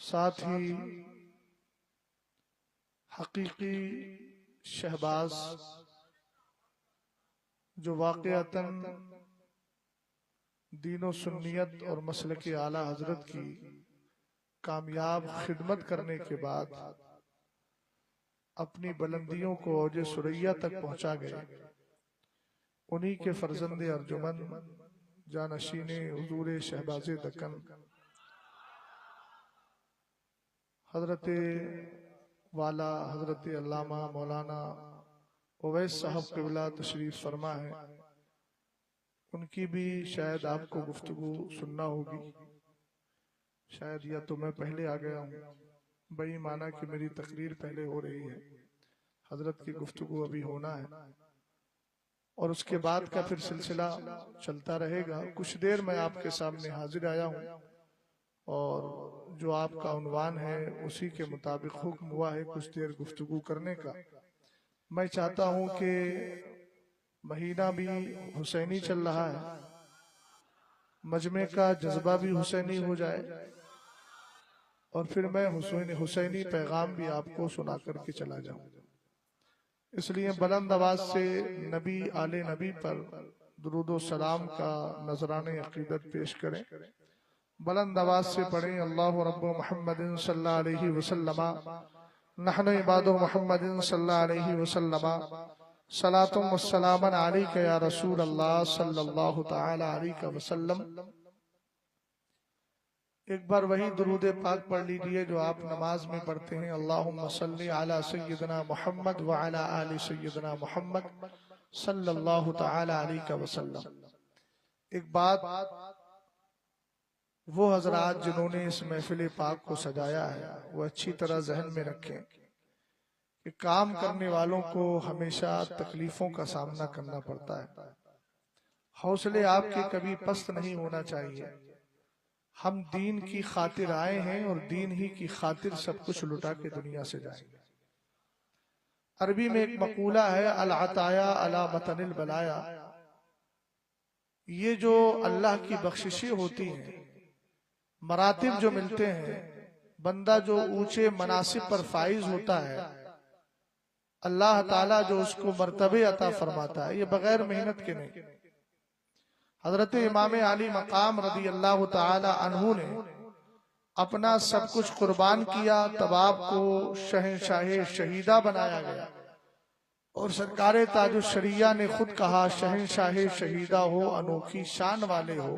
साथ ही हकीकी शहबाज जो वाक़अतन दीनो सुन्नियत और मसलक आला हजरत की कामयाब खिदमत करने के बाद अपनी बुलंदियों को औजे सुरैया तक पहुंचा गए, उन्हीं के फर्जंदे अर्जुमन जानशीने हुजूर शहबाज़े दक्कन हजरत वाला हजरत अल्लामा मौलाना उवैस साहब क़िबला तशरीफ फरमा है। उनकी भी शायद आपको गुफ्तगू सुनना होगी, शायद या तो मैं पहले आ गया हूँ, बई माना कि मेरी तकरीर पहले हो रही है, हजरत की गुफ्तगू अभी होना है और उसके बाद का फिर सिलसिला चलता रहेगा। कुछ देर मैं आपके सामने हाजिर आया हूँ और जो आपका उन्वान है उसी के मुताबिक हुक्म हुआ है कुछ देर गुफ्तगू करने का। मैं चाहता हूँ कि महीना भी हुसैनी चल रहा है, मजमे का जज्बा भी हुसैनी हो जाए और फिर मैं हुसैनी पैगाम भी आपको सुना करके चला जाऊं। इसलिए बुलंद आवाज से नबी आले नबी पर दुरूदो सलाम का नजराने अकीदत पेश करें। बुलंद आवाज से पढ़ें अल्लाहु रब्बु मुहम्मदिन सल्लल्लाहु अलैहि वसल्लम नहनु इबादु मुहम्मदिन सल्लल्लाहु अलैहि वसल्लम सलातुम वस्सलामन अलैका या रसूल अल्लाह सल्लल्लाहु तआला अलैहि वसल्लम। एक बार वही दुरूद पाक पढ़ लीजिए जो आप नमाज में पढ़ते हैं, अल्लाहुम्मा सल्ली अला सय्यिदना मुहम्मद व अला आलि सय्यिदना मुहम्मद सल्लल्लाहु तआला अलैहि वसल्लम। एक बात वो हजरात जिन्होंने इस महफिल पाक को सजाया है वो अच्छी तरह जहन में रखें कि काम करने वालों को हमेशा तकलीफों का सामना करना पड़ता है। हौसले आपके कभी पस्त नहीं होना चाहिए। हम दीन की खातिर आए हैं और दीन ही की खातिर सब कुछ लुटा के दुनिया से जाएंगे। अरबी में एक मकूला है, अल अताया अला मतनिल बलाया। ये जो अल्लाह की बख्शिशें होती हैं, मरातिब जो मिलते हैं, बंदा जो ऊंचे मनासिब पर फाइज होता है, अल्लाह ताला जो उसको मर्तबे अता फरमाता है, ये बगैर मेहनत के नहीं। हजरत इमाम अली मकाम रदी अल्लाह ताला अन्हु ने अपना सब कुछ कुर्बान किया, तब आपको शहंशाहे शहीदा बनाया गया और सरकारे ताजु शरिया ने खुद कहा, शहंशाहे शहीदा हो, अनोखी शान वाले हो,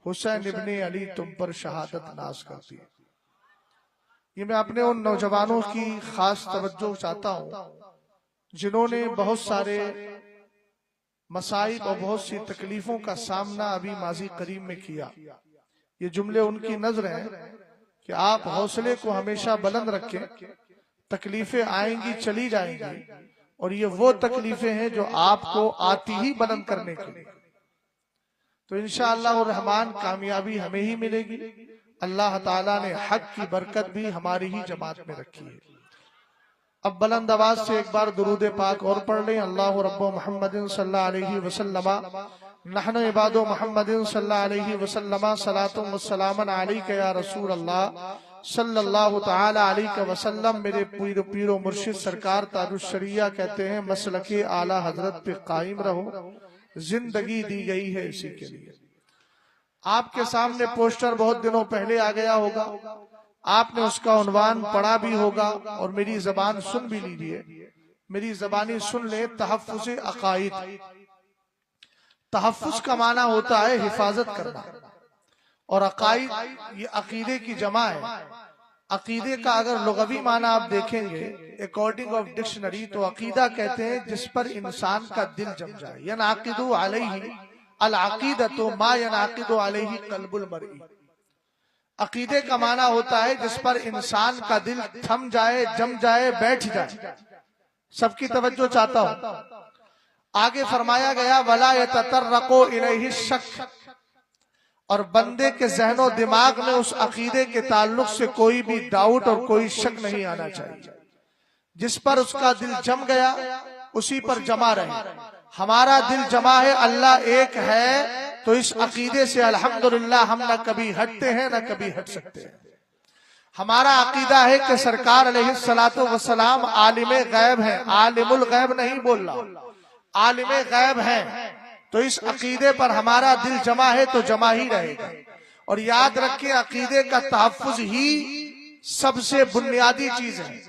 हुसैन इब्ने अली तुम पर शहादत नाज करती है। ये मैं अपने उन नौजवानों की खास तवज्जो चाहता हूँ जिन्होंने बहुत सारे मसाइब और बहुत सी तकलीफों का सामना अभी माजी करीब में किया। ये जुमले उनकी नजर हैं कि आप हौसले को हमेशा बुलंद रखें, तकलीफें आएंगी चली जाएंगी और ये वो तकलीफें हैं जो आपको आती ही बुलंद करने के लिए। तो इंशाअल्लाह रहमान कामयाबी हमें ही मिलेगी। अल्लाह ताला ने हक की बरकत भी हमारी ही जमात में रखी है। अब बुलंद आवाज से एक बार दुरूद पाक और पढ़ लें, अल्लाहु रब्बु मुहम्मदिन सल्लल्लाहु अलैहि वसल्लम नहनु इबादु मुहम्मदिन सल्लल्लाहु अलैहि वसल्लम सलातुम वस्सलामन अलैका या रसूल अल्लाह सल्लल्लाहु तआला अलैहि वसल्लम। मेरे पीरो मुर्शिद सरकार ताजुश शरिया कहते हैं, मसलके आला हजरत पे कायम रहो, जिंदगी दी गई है इसी के लिए। आपके सामने पोस्टर बहुत दिनों पहले आ गया होगा, आपने उसका उन्वान पढ़ा भी होगा और मेरी जबान सुन भी लीजिए। मेरी जबानी सुन ले, तहफ्फुज़ अकाइद। तहफ्फुज़ का माना होता है हिफाजत करना और अकाइद ये अकीदे की जमा है। अकीदे का अगर लुग़वी माना आप देखेंगे अकॉर्डिंग ऑफ डिक्शनरी तो अकीदा कहते हैं जिस पर इंसान का दिल जम जाए। यनाकिदु अलैहि अल अकीदतु मा यनाकिदु अलैहि कल्बुल मरई। अकीदे का माना होता है जिस पर इंसान का दिल थम जाए, जम जाए, बैठ जाए। सबकी तवज्जो चाहता हूं। आगे फरमाया गया, वला यततर्रक़ु इलैहि शक, और बंदे के ज़हनो दिमाग में उस अकीदे के ताल्लुक से कोई भी डाउट और कोई शक नहीं आना चाहिए। जिस पर उसका दिल जम गया उसी पर जमा रहे। हमारा दिल जमा है, अल्लाह एक है, तो इस अकीदे से अल्हम्दुलिल्लाह हम न कभी हटते हैं न कभी हट सकते हैं। हमारा अकीदा है कि सरकार अलैहिस्सलातु वस्सलाम आलिमे गैब है, आलिमुल गैब नहीं बोल रहा, आलिमे गैब है। तो इस अकीदे पर हमारा दिल जमा है तो जमा ही रहेगा। और याद रखिए, अकीदे का तहफ्फुज ही सबसे बुनियादी चीज है।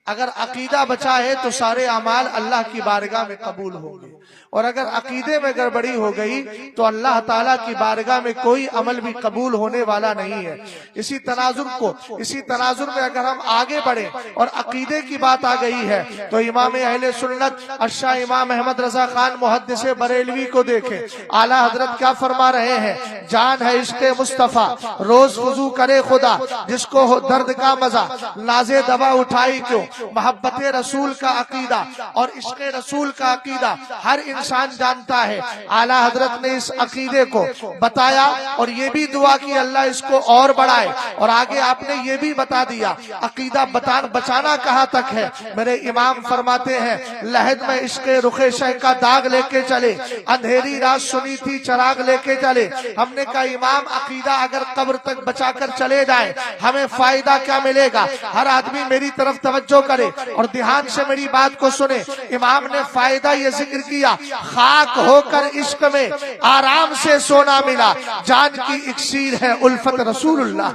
अगर अकीदा बचा है तो सारे अमाल अल्लाह की बारगाह में कबूल होंगे, और अगर अकीदे में गड़बड़ी हो गई तो अल्लाह ताला की बारगाह में कोई अमल भी कबूल होने वाला नहीं है। इसी तनाजुर में अगर हम आगे बढ़े और अकीदे की बात आ गई है तो इमाम अहले सुन्नत अशा इमाम अहमद रजा खान मुहद्दिस बरेलवी को देखें, आला हजरत क्या फरमा रहे हैं, जान है इश्क़ मुस्तफा रोज वुजू करे खुदा, जिसको हो दर्द का मजा नाजे दवा उठाई क्यों। मोहब्बत रसूल का अकीदा और इश्क़ रसूल का अकीदा हर इंसान जानता है। आला हजरत ने इस अकीदे को बताया और ये भी दुआ की अल्लाह इसको और बढ़ाए, और आगे आपने ये भी बता दिया अकीदा बचाना कहाँ तक है। मेरे इमाम फरमाते हैं, लहद में इश्क़ रुखे शह का दाग लेके चले, अंधेरी रात सुनी थी चराग लेके चले। हमने कहा इमाम, अकीदा अगर कब्र तक बचा कर चले जाए हमें फायदा क्या मिलेगा। हर आदमी मेरी तरफ तवज्जो करे और ध्यान से मेरी बात को सुने। इमाम ने फायदा ये जिक्र किया, खाक होकर इश्क में आराम से सोना मिला, जान की इक्सीर है उल्फत रसूलुल्लाह।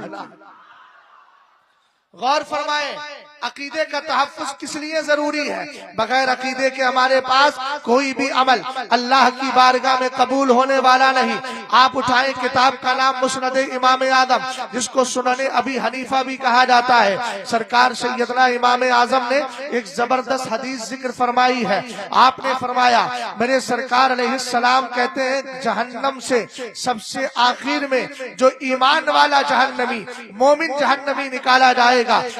गौर फरमाए, अकीदे का तहफ्फुज किस लिए जरूरी है। बगैर अकीदे के हमारे पास कोई भी अमल अल्लाह की बारगाह में कबूल होने वाला नहीं। आप उठाएं किताब का नाम मुस्नद इमाम आजम, जिसको सुनने अबी हनीफा भी कहा जाता है। सरकार सैयदना इमाम आजम ने एक जबरदस्त हदीस जिक्र फरमाई है। आपने फरमाया, मेरे सरकार अलैहिस्सलाम कहते हैं, जहन्नम से सबसे आखिर में जो ईमान वाला जहन्नमी मोमिन जहन्नमी निकाला जाएगा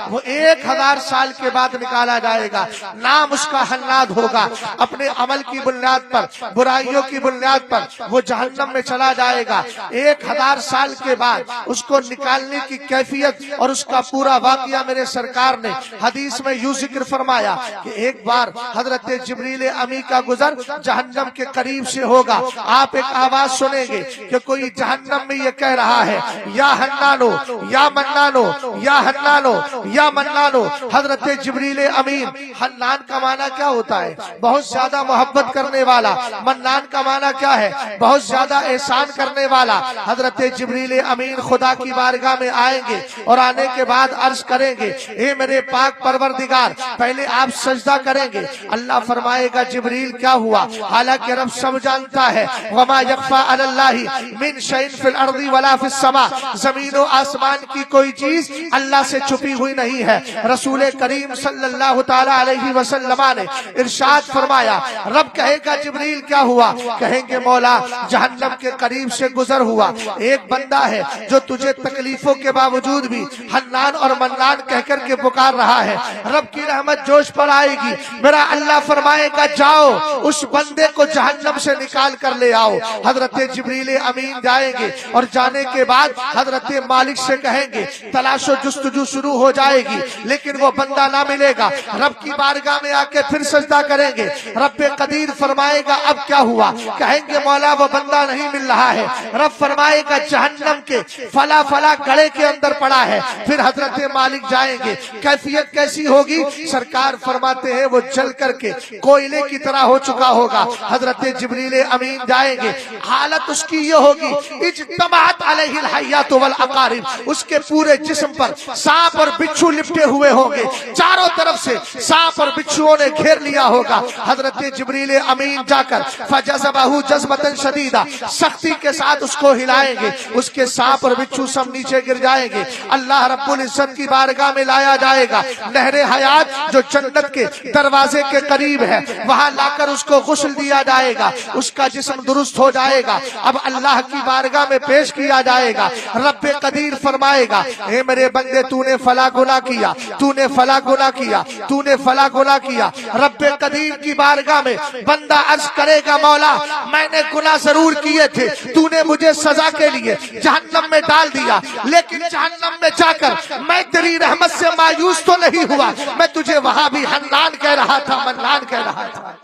वो 1000 साल के बाद निकाला जाएगा। नाम उसका हन्नाद होगा। अपने अमल की बुनियाद पर, बुराइयों की बुनियाद पर वो जहन्नम में चला जाएगा। 1000 साल के बाद उसको निकालने की कैफियत और उसका पूरा वाकया मेरे सरकार ने हदीस में यूं जिक्र फरमाया कि एक बार हजरत जिब्रील अमी का गुजर जहन्नम के करीब से होगा। आप एक आवाज सुनेंगे कि कोई जहन्नम में ये कह रहा है, या हन्नानो या मन्नानो, या हन्नानो या मन्नानो। हजरत जिब्रील अमीन, हन्नान का माना क्या होता है, बहुत ज्यादा मोहब्बत करने वाला। मन्नान का माना क्या है, बहुत ज्यादा एहसान करने वाला। हजरत जिब्रील अमीन खुदा की बारगाह में आएंगे और आने के बाद अर्ज करेंगे, ए मेरे पाक परवरदिगार, पहले आप सजदा करेंगे। अल्लाह फरमाएगा, जिब्रील क्या हुआ। हालांकि रब सब जानता है, वमा यख्फा अलल्लाहि मिन शैइन फिल अर्दी वला फिस समा, जमीन और आसमान की कोई चीज अल्लाह से छुपी हुई नहीं है। रसूल करीम सल्लल्लाहु ताला अलैहि वसल्लम ने इरशाद फरमाया, रब कहेगा, जिब्रील क्या हुआ। कहेंगे, मौला जहन्नम के करीब से गुजर हुआ। एक बंदा है जो तुझे तकलीफों के बावजूद भी हन्नान और मन्नान कहकर के पुकार रहा है। रब की रहमत जोश पर आएगी। मेरा अल्लाह फरमाएगा, जाओ उस बंदे को जहन्नम से निकाल कर ले आओ। हजरत जिब्रील अमीन जाएंगे और जाने के बाद हजरत मालिक से कहेंगे, तलाशो जुस्तजू शुरू हो जाएगी, लेकिन वो बंदा ना मिलेगा। रब की बारगाह में आके फिर सजदा करेंगे। रब कदीर फरमाएगा, अब क्या हुआ। कहेंगे, मौला वो बंदा नहीं मिल रहा है। रब फरमाएगा, जहन्नम के फला फला गड़े के अंदर पड़ा है। फिर हजरत मालिक जाएंगे। कैफियत कैसी होगी। सरकार फरमाते हैं, वो जल करके कोयले की तरह हो चुका होगा। हजरत जिब्रील अमीन जाएंगे, हालत उसकी ये होगी, इज्तमाअत अलैहिल हय्यातु वल अकारिब, उसके पूरे जिस्म पर सांप और बिच्छू लिपटे हुए होंगे। चारों तरफ से सांप और बिच्छुओं ने घेर लिया होगा। हजरत जिब्रील अमीन जाकर फजज़बहु जज़बतन शदीदा, सख्ती के साथ उसको हिलाएंगे। उसके सांप और बिच्छू सब नीचे गिर जाएंगे। अल्लाह रब्बुल इज्जत की बारगाह में लाया जाएगा। नहरे हयात जो जन्नत के दरवाजे के करीब है, वहां लाकर उसको गुस्ल दिया जाएगा। उसका जिस्म दुरुस्त हो जाएगा। अब अल्लाह की बारगाह में पेश किया जाएगा। रब कदीर फरमाएगा, हे मेरे बंदे, तूने फला गुनाह किया, तूने फला गुनाह किया, तूने फला गुनाह किया। रब कदीर की बारगाह में बंदा अर्ज करेगा, मौला मैंने गुनाह जरूर किए थे, तूने मुझे सजा के लिए जहन्नम में डाल दिया, लेकिन जहन्नम में जाकर मैं तेरी रहमत से मायूस तो नहीं हुआ। मैं तुझे वहां भी हन्नान कह रहा था, मन्नान कह रहा था।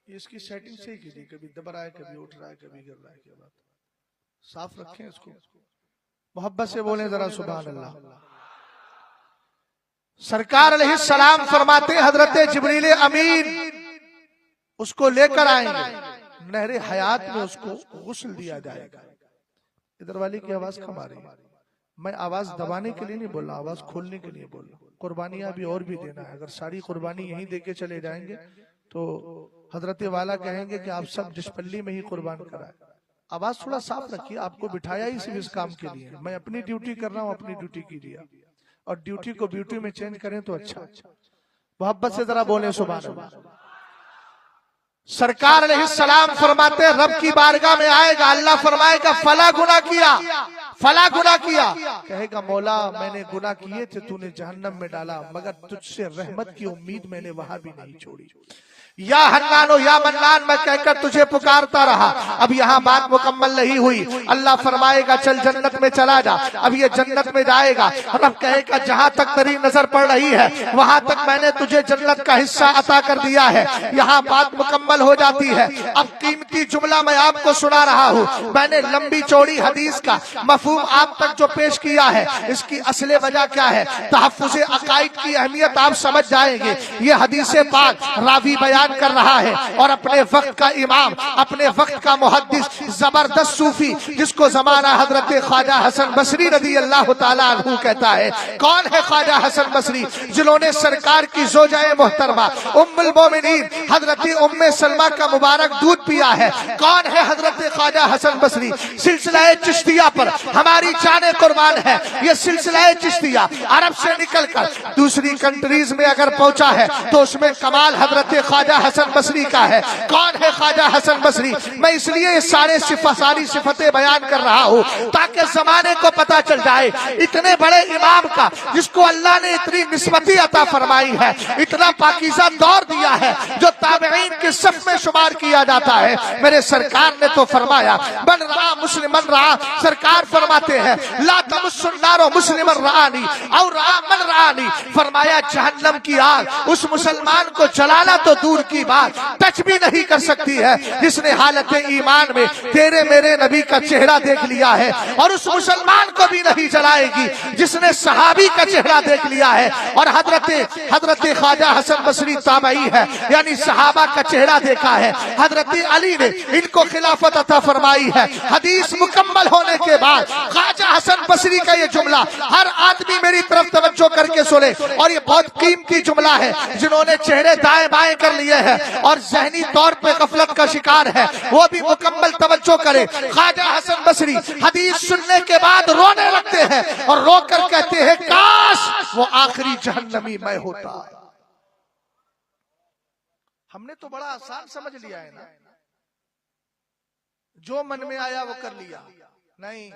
इसकी सेटिंग सही कीजिए, कभी दब रहा है, कभी उठ रहा है, कभी गिर रहा है, क्या बात। साफ रखें इसको, मोहब्बत से बोले जरा सुभान अल्लाह। सरकार अलैहिस्सलाम फरमाते हजरत जिब्रील अमीन उसको लेकर आएंगे, नहरे हयात में उसको गुस्ल दिया जाएगा। इधर वाली की आवाज कम आ रही है, मैं आवाज दबाने के लिए नहीं बोल रहा, आवाज खोलने के लिए बोल रहा हूँ। कुर्बानियां भी और भी देना है, अगर सारी कुर्बानी यहीं देके चले जाएंगे तो हजरत वाला कहेंगे कि आप सब डिस्पल्ली में ही कुर्बान कराए। आवाज थोड़ा साफ रखिए, आपको बिठाया ही सिर्फ इस काम के लिए, मैं अपनी ड्यूटी कर रहा हूँ, अपनी ड्यूटी कीजिए, और ड्यूटी को ब्यूटी में चेंज करें तो अच्छा। मोहब्बत से जरा बोले सुभान अल्लाह। सरकार अलैहिस्सलाम फरमाते रब की बारगाह में आएगा, अल्लाह फरमाएगा फला गुनाह किया, फला गुनाह किया। कहेगा मौला मैंने गुनाह किए थे, तूने जहन्नम में डाला, मगर तुझसे रहमत की उम्मीद मैंने वहां भी नहीं छोड़ी। या हन्नानो या मन्नान मैं कहकर तुझे पुकारता रहा, अब यहाँ बात मुकम्मल नहीं हुई। अल्लाह फरमाएगा चल जन्नत में चला जा, अब ये जन्नत में जाएगा, रब कहेगा जहाँ तक तेरी नजर पड़ रही है वहां तक मैंने तुझे जन्नत का हिस्सा अता कर दिया है। यहाँ बात मुकम्मल हो जाती है। अब कीमती जुमला मैं आपको सुना रहा हूँ, मैंने लंबी चौड़ी हदीस का मफहूम आप तक जो पेश किया है, इसकी असली वजह क्या है, तहफ्फुज़े अकाइद की अहमियत आप समझ जाएंगे। ये हदीस पाक रावी बयान कर रहा है, और अपने वक्त का इमाम, अपने वक्त का मुहद्दिस, जबरदस्त सूफी, जिसको जमाना हजरत ख्वाजा हसन बसरी रज़ी अल्लाह ताला अन्हु कहता है। कौन है ख्वाजा हसन बसरी? जिन्होंने सरकार की ज़ौजाए मोहतरमा उम्मुल मोमिनीन हजरत उम्मे सलमा का मुबारक दूध पिया है। कौन है हजरत ख्वाजा हसन बसरी? सिलसिला चिश्तिया पर हमारी जाने कुर्बान है। ये सिलसिला चिश्तिया अरब से निकलकर दूसरी कंट्रीज में अगर पहुंचा है तो उसमें कमाल हजरत ख्वाजा हसन बसरी का है। कौन है ख्वाजा हसन बसरी? मैं इसलिए सारी सिफतें बयान कर रहा हूँ ताकि जमाने को पता चल जाए इतने बड़े इमाम का, जिसको अल्लाह ने इतनी निस्बती अता फरमाई है, इतना पाकीज़ा दौर दिया है, जो ताबईन के सफ में शुमार किया जाता है। मेरे सरकार ने तो फरमाया मन रहा मुस्लिमन रहा, सरकार फरमाते हैं ला तमस्सुन नारो मुस्लिमन रआनी और रआ मन रआनी। फरमाया जहन्नम की आग उस मुसलमान को जलाना तो दूर की बात, टच भी नहीं कर सकती है जिसने हालत ईमान में तेरे मेरे नबी का चेहरा देख लिया है, और उस मुसलमान को भी नहीं जलाएगी जिसने सहाबी का चेहरा देख लिया है। और हजरत ख्वाजा हसन बसरी ताबई है, यानी सहाबा का चेहरा देखा है। हजरत अली ने इनको खिलाफत अता फरमाई है। हदीस मुकम्मल होने के बाद ख्वाजा हसन बसरी का ये जुमला हर आदमी मेरी तरफ तवज्जो करके सुने, और ये बहुत कीमती जुमला है। जिन्होंने चेहरे दाएं बाएं कर लिए हैं और जहनी तौर पे गफलत का शिकार है, वो भी मुकम्मल तवज्जो करे। ख्वाजा हसन बसरी हदीस सुनने के बाद रोने लगते हैं और रोकर कहते हैं काश वो आखिरी जहन्नमी मैं होता। हमने तो बड़ा आसान समझ लिया है ना, जो मन में आया वो कर लिया। नहीं,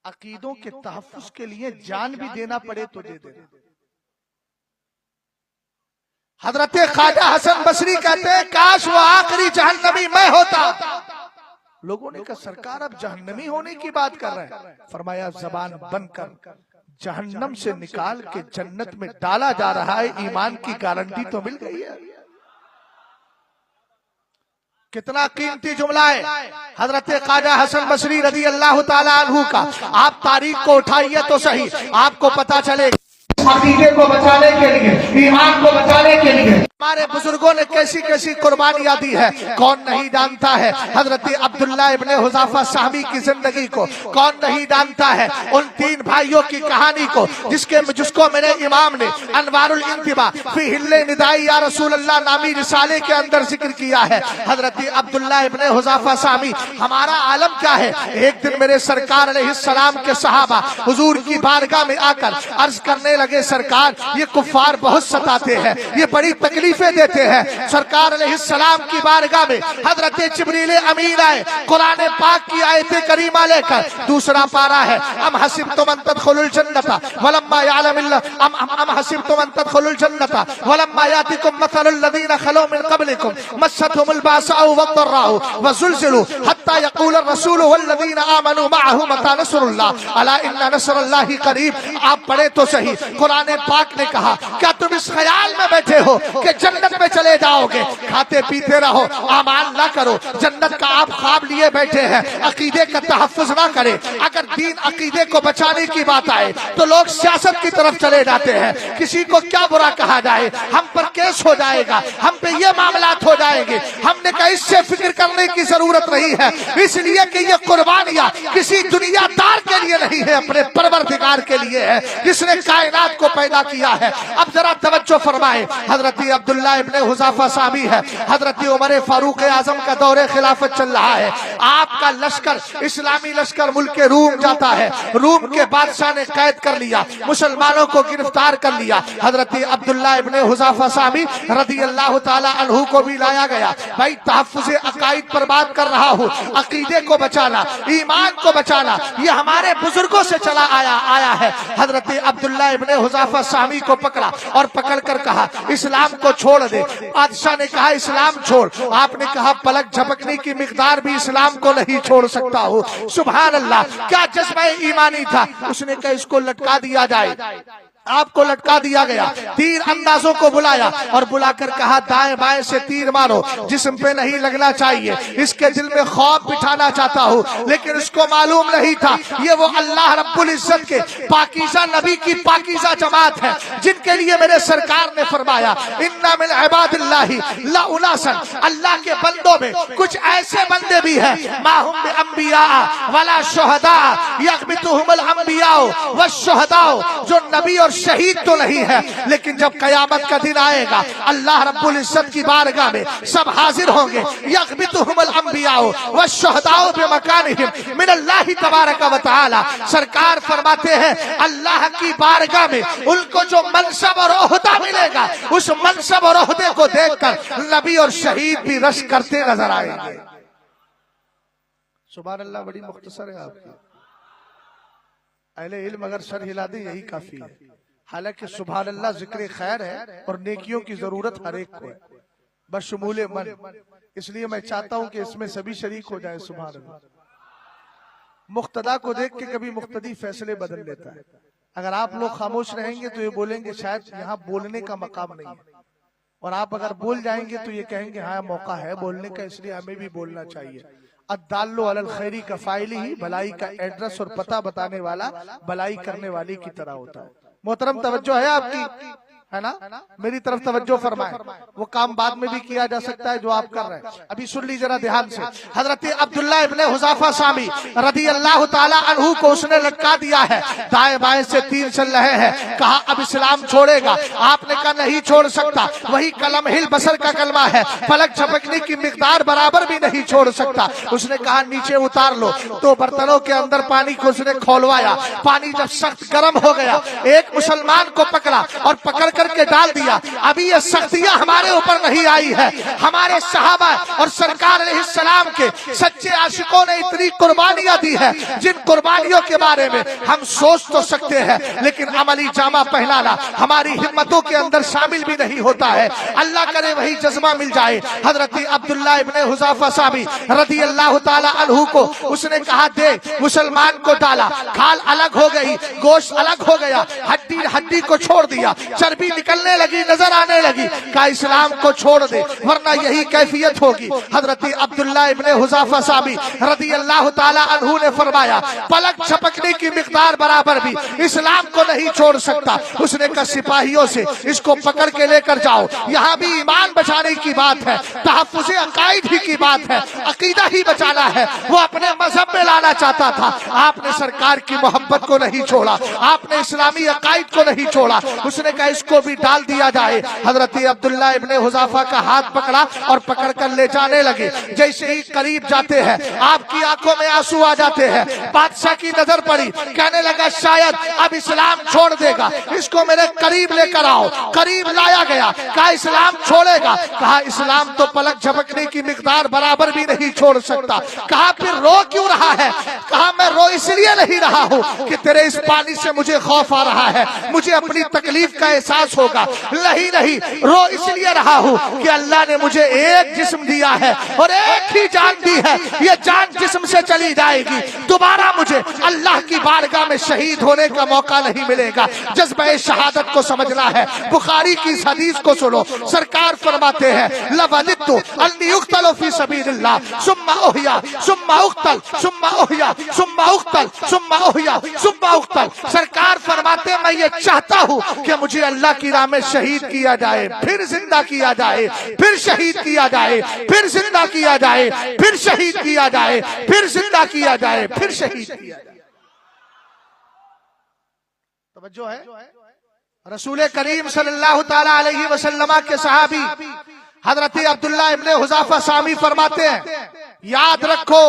अकीदों के तहफ्फुज़ के लिए जान भी देना पड़े तो दे देना। हजरत ख्वाजा हसन बसरी कहते हैं काश वो आखिरी जहन्नमी मैं होता। लोगों ने कहा सरकार अब जहन्नमी होने की बात कर रहे हैं। फरमाया जबान बंद कर, जहन्नम से निकाल के जन्नत में डाला जा रहा है, ईमान की गारंटी तो मिल गई है। कितना कीमती जुमला है हजरत ख्वाजा हसन बसरी रज़ी अल्लाह ताला अन्हु का। आप तारीख को उठाइए तो सही, आपको पता चलेगा अकीदे को बचाने के लिए, ईमान को बचाने के लिए हमारे बुजुर्गों ने कैसी कैसी कुर्बानियां दी है। कौन नहीं जानता है हजरत अब्दुल्ला इब्ने हुज़ाफा साहबी की जिंदगी को? कौन नहीं जानता है उन तीन भाइयों की कहानी को, जिसको मेरे इमाम ने अनवारुल इंतिबा फी हिल्ले निदाई या रसूल अल्लाह नामी रिसाले के अंदर जिक्र किया है। हजरत अब्दुल्ला इब्ने हुज़ाफा साहबी, हमारा आलम क्या है, एक दिन मेरे सरकार अलैहिस्सलाम के सहाबा हुजूर की बारगाह में आकर अर्ज करने लगे सरकार ये कुफ्फार बहुत सताते हैं, ये बड़ी तकलीफें देते हैं। सरकार अलैहिस्सलाम की बारगाह में हजरत जिब्रील अमीन आए, कुरान पाक की आयत करीमा लेकर। दूसरा पारा है अम हसिबतुम अन तदखुलुल जन्नता वलम्मा यअलमिल्लाह अम हसिबतुम अन तदखुलुल जन्नता जन्नता वलम्मा यातिकुम मसलुल लज़ीना खलू मिन क़ब्लिकुम मस्सतहुमुल बासाउ वद्दर्राउ वज़ुलज़िलू हत्ता यक़ूल अर्रसूल वल्लज़ीना आमनू मअहू मता नस्रुल्लाह अला इन्ना नस्रल्लाहि क़रीब। आप पढ़े तो सही, कुरान पाक ने कहा क्या तुम इस ख्याल में बैठे हो कि जन्नत में चले जाओगे, खाते पीते रहो, अमाल ना करो, जन्नत का आप ख्वाब लिए बैठे हैं, अकीदे का तहफ़्फ़ुज़ ना करें। अगर दीन अकीदे को बचाने की बात आए तो लोग सियासत की तरफ चले जाते हैं। किसी को क्या बुरा कहा जाए, हम पर केस हो जाएगा, हम पे ये मामलात हो जाएंगे। हमने कहा इससे फिक्र करने की जरूरत नहीं है, इसलिए कि ये कुर्बानियां किसी दुनियादार के लिए नहीं है, अपने परवरदिगार के लिए है जिसने कायनात को पैदा किया है। अब जरा तवज्जो फरमाए, हजरत अब्दुल्ला इब्ने हुज़ाफा साहबी है, हजरत उमर फारूक आजम का दौरे खिलाफत चल रहा है। आपका लश्कर, इस्लामी लश्कर मुल्क रूम जाता है। रूम के बादशाह ने कैद कर लिया, मुसलमानों को गिरफ्तार कर लिया। हजरत अब्दुल्ला इब्ने हुज़ाफा साहबी रदी अल्लाह ताला अन्हु को भी लाया गया। भाई तहफ़्फ़ुज़े अकाइद पर बात कर रहा हूँ, अकीदे को बचाना, ईमान को बचाना, ये हमारे बुजुर्गों से चला आया है। हजरत अब्दुल्ला इब्ने हुज़ाफा साहबी को पकड़ा और पकड़ कर कहा इस्लाम को छोड़ दे। बादशाह ने कहा इस्लाम छोड़, आपने कहा पलक झपकने की मिकदार भी इस्लाम को नहीं छोड़ सकता हूँ। सुभान अल्लाह, क्या जज्बा ईमानी था। उसने कहा इसको लटका दिया जाए। आपको लटका दिया गया, तीर अंदाजों को बुलाया और बुलाकर कहा दाएं बाएं से तीर मारो, जिस्म पे नहीं लगना चाहिए। इसके दिल में खौफ बिठाना चाहता हूँ, लेकिन इसको मालूम नहीं था ये वो अल्लाह रब्बुल इज्जत के पाकीज़ा नबी की पाकीज़ा जमात है, जिनके लिए मेरे सरकार ने फरमाया इन्ना मिन इबादिल्लाहि ला उनासन, अल्लाह के बंदों में कुछ ऐसे बंदे भी हैं माहुम बि अंबिया वला शुहदा यग़बितुहुमुल अंबिया वश्शुहदा, जो नबी और शहीद तो नहीं है, लेकिन जब कयामत का दिन आएगा अल्लाह रब्बुल इज्जत की बारगाह में सब हाजिर होंगे। यग़बितुहुमुल अंबिया वश्शुहदा बिमकानिहिम मिनल्लाहि तबारक व तआला। सरकार फरमाते हैं अल्लाह की बारगाह में उनको जो मनसब और ओहदा मिलेगा, उस मनसब और ओहदे को देखकर नबी और शहीद भी रश करते नजर आएंगे। सुभान अल्लाह, बड़ी मुख्तसर है आपकी। अहले इल्म अगर सर हिला दे यही काफी है। हालांकि सुभान अल्लाह जिक्र खैर है और नेकियों की जरूरत हर एक को है, बशमूल मन। इसलिए मैं चाहता हूं कि इसमें सभी शरीक हो जाए। सुभान अल्लाह। मुक्तदा को देख के कभी मुक्तदी फैसले बदल लेता है। अगर आप लोग खामोश रहेंगे तो ये बोलेंगे शायद यहाँ बोलने का मकाम नहीं है, और आप अगर बोल जाएंगे तो ये कहेंगे हाँ मौका है बोलने का, इसलिए हमें भी बोलना चाहिए। अद्दाल्लु अलल खैरी का फाइली ही, भलाई का एड्रेस और पता बताने वाला भलाई करने वाले की तरह होता है। मोहतरम तवज्जो है आपकी, है ना? मेरी तरफ तवज्जो फरमाए। वो काम बाद में भी किया जा सकता है जो आप कर रहे हैं। अभी सुन लीजिए जरा ध्यान से। हजरत अब्दुल्ला इब्ने हुज़ाफा साहबी रदी अल्लाह ताला अन्हु को उसने लटका दिया है, दाएं बाएं से तीर चल रहे हैं। कहा अब इस्लाम छोड़ेगा, आपने कहा नहीं छोड़ सकता। वही कलम हिल बसर का कलमा है, पलक झपकने की मिकदार बराबर भी नहीं छोड़ सकता। उसने कहा नीचे उतार लो। तो बर्तनों के अंदर पानी को उसने खोलवाया। पानी जब सख्त गर्म हो गया, एक मुसलमान को पकड़ा और पकड़ करके डाल दिया। अभी ये सख्तियां हमारे ऊपर नहीं आई है, हमारे सहाबा और सरकार अलैहिस्सलाम के सच्चे आशिकों ने इतनी कुर्बानियां दी है, जिन कुर्बानियों के बारे में हम सोच तो सकते हैं, लेकिन अमली जामा पहनाना हमारी हिम्मतों के अंदर शामिल भी नहीं होता है। अल्लाह करे वही जज्बा मिल जाए। हजरत अब्दुल्ला इब्ने हुज़ाफा साहबी रदी अल्लाह ताला अन्हु को उसने कहा दे, मुसलमान को डाला, खाल अलग हो गई, गोश्त अलग हो गया, हड्डी को छोड़ दिया, चर्बी निकलने लगी, नजर आने लगी। का इस्लाम को छोड़ दे वरना यही कैफियत होगी। हजरत अब्दुल्ला इब्ने हुज़ाफा साहबी रदी अल्लाह ताला अन्हु ने फरमाया पलक झपकने की मिकदार बराबर भी इस्लाम को नहीं छोड़ सकता। उसने कहा सिपाहियों से इसको पकड़ के लेकर जाओ, यहाँ भी ईमान बचाने की बात है, तहफ़्फ़ुज़े अकाइद ही की बात है, अकीदा ही बचाना है। वो अपने मजहब में लाना चाहता था। आपने सरकार की मोहब्बत को नहीं छोड़ा, आपने इस्लामी अकाइद को नहीं छोड़ा। उसने कहा इसको भी डाल दिया जाए। हजरत अब्दुल्ला इब्ने हुज़ाफा का हाथ पकड़ा और पकड़ कर ले जाने लगे। जैसे ही करीब जाते हैं आपकी आंखों में आंसू आ जाते हैं। बादशाह की नजर पड़ी, कहने लगा शायद अब इस्लाम छोड़ देगा, इसको मेरे करीब लेकर आओ। करीब लाया गया, कहा इस्लाम छोड़ेगा? कहा इस्लाम तो पलक झपकने की मिकदार बराबर भी नहीं छोड़ सकता। कहा फिर रो क्यों रहा है? कहा मैं रो इसलिए नहीं रहा हूँ कि तेरे इस पानी से मुझे खौफ आ रहा है, मुझे अपनी तकलीफ का एहसास एहसास होगा, नहीं, रो इसलिए रहा हूं कि अल्लाह ने मुझे एक जिस्म दिया है और एक ही जान दी है, ये जान जिस्म से चली जाएगी, दोबारा मुझे अल्लाह की बारगाह में शहीद होने का मौका नहीं मिलेगा। जज्बे शहादत को समझना है। बुखारी की इस हदीस को सुनो, सरकार फरमाते हैं लवदितु अन्नी उक्तल फी सबीलिल्लाह सुम्मा उहिया सुम्मा उक्तल सुम्मा उहिया सुम्मा उक्तल सुम्मा उहिया सुम्मा उक्तल। सरकार फरमाते हैं मैं ये चाहता हूं कि मुझे अल्लाह की राह में शहीद किया जाए, फिर जिंदा किया जाए, फिर शहीद किया जाए, फिर जिंदा किया जाए, फिर शहीद किया जाए, फिर जिंदा किया जाए, फिर शहीद किया जाए। तवज्जो है। रसूल करीम सल्लल्लाहु ताला अलैहि वसल्लम के सहाबी हजरत अब्दुल्लाह इब्ने हुज़ाफा सामी फरमाते हैं याद रखो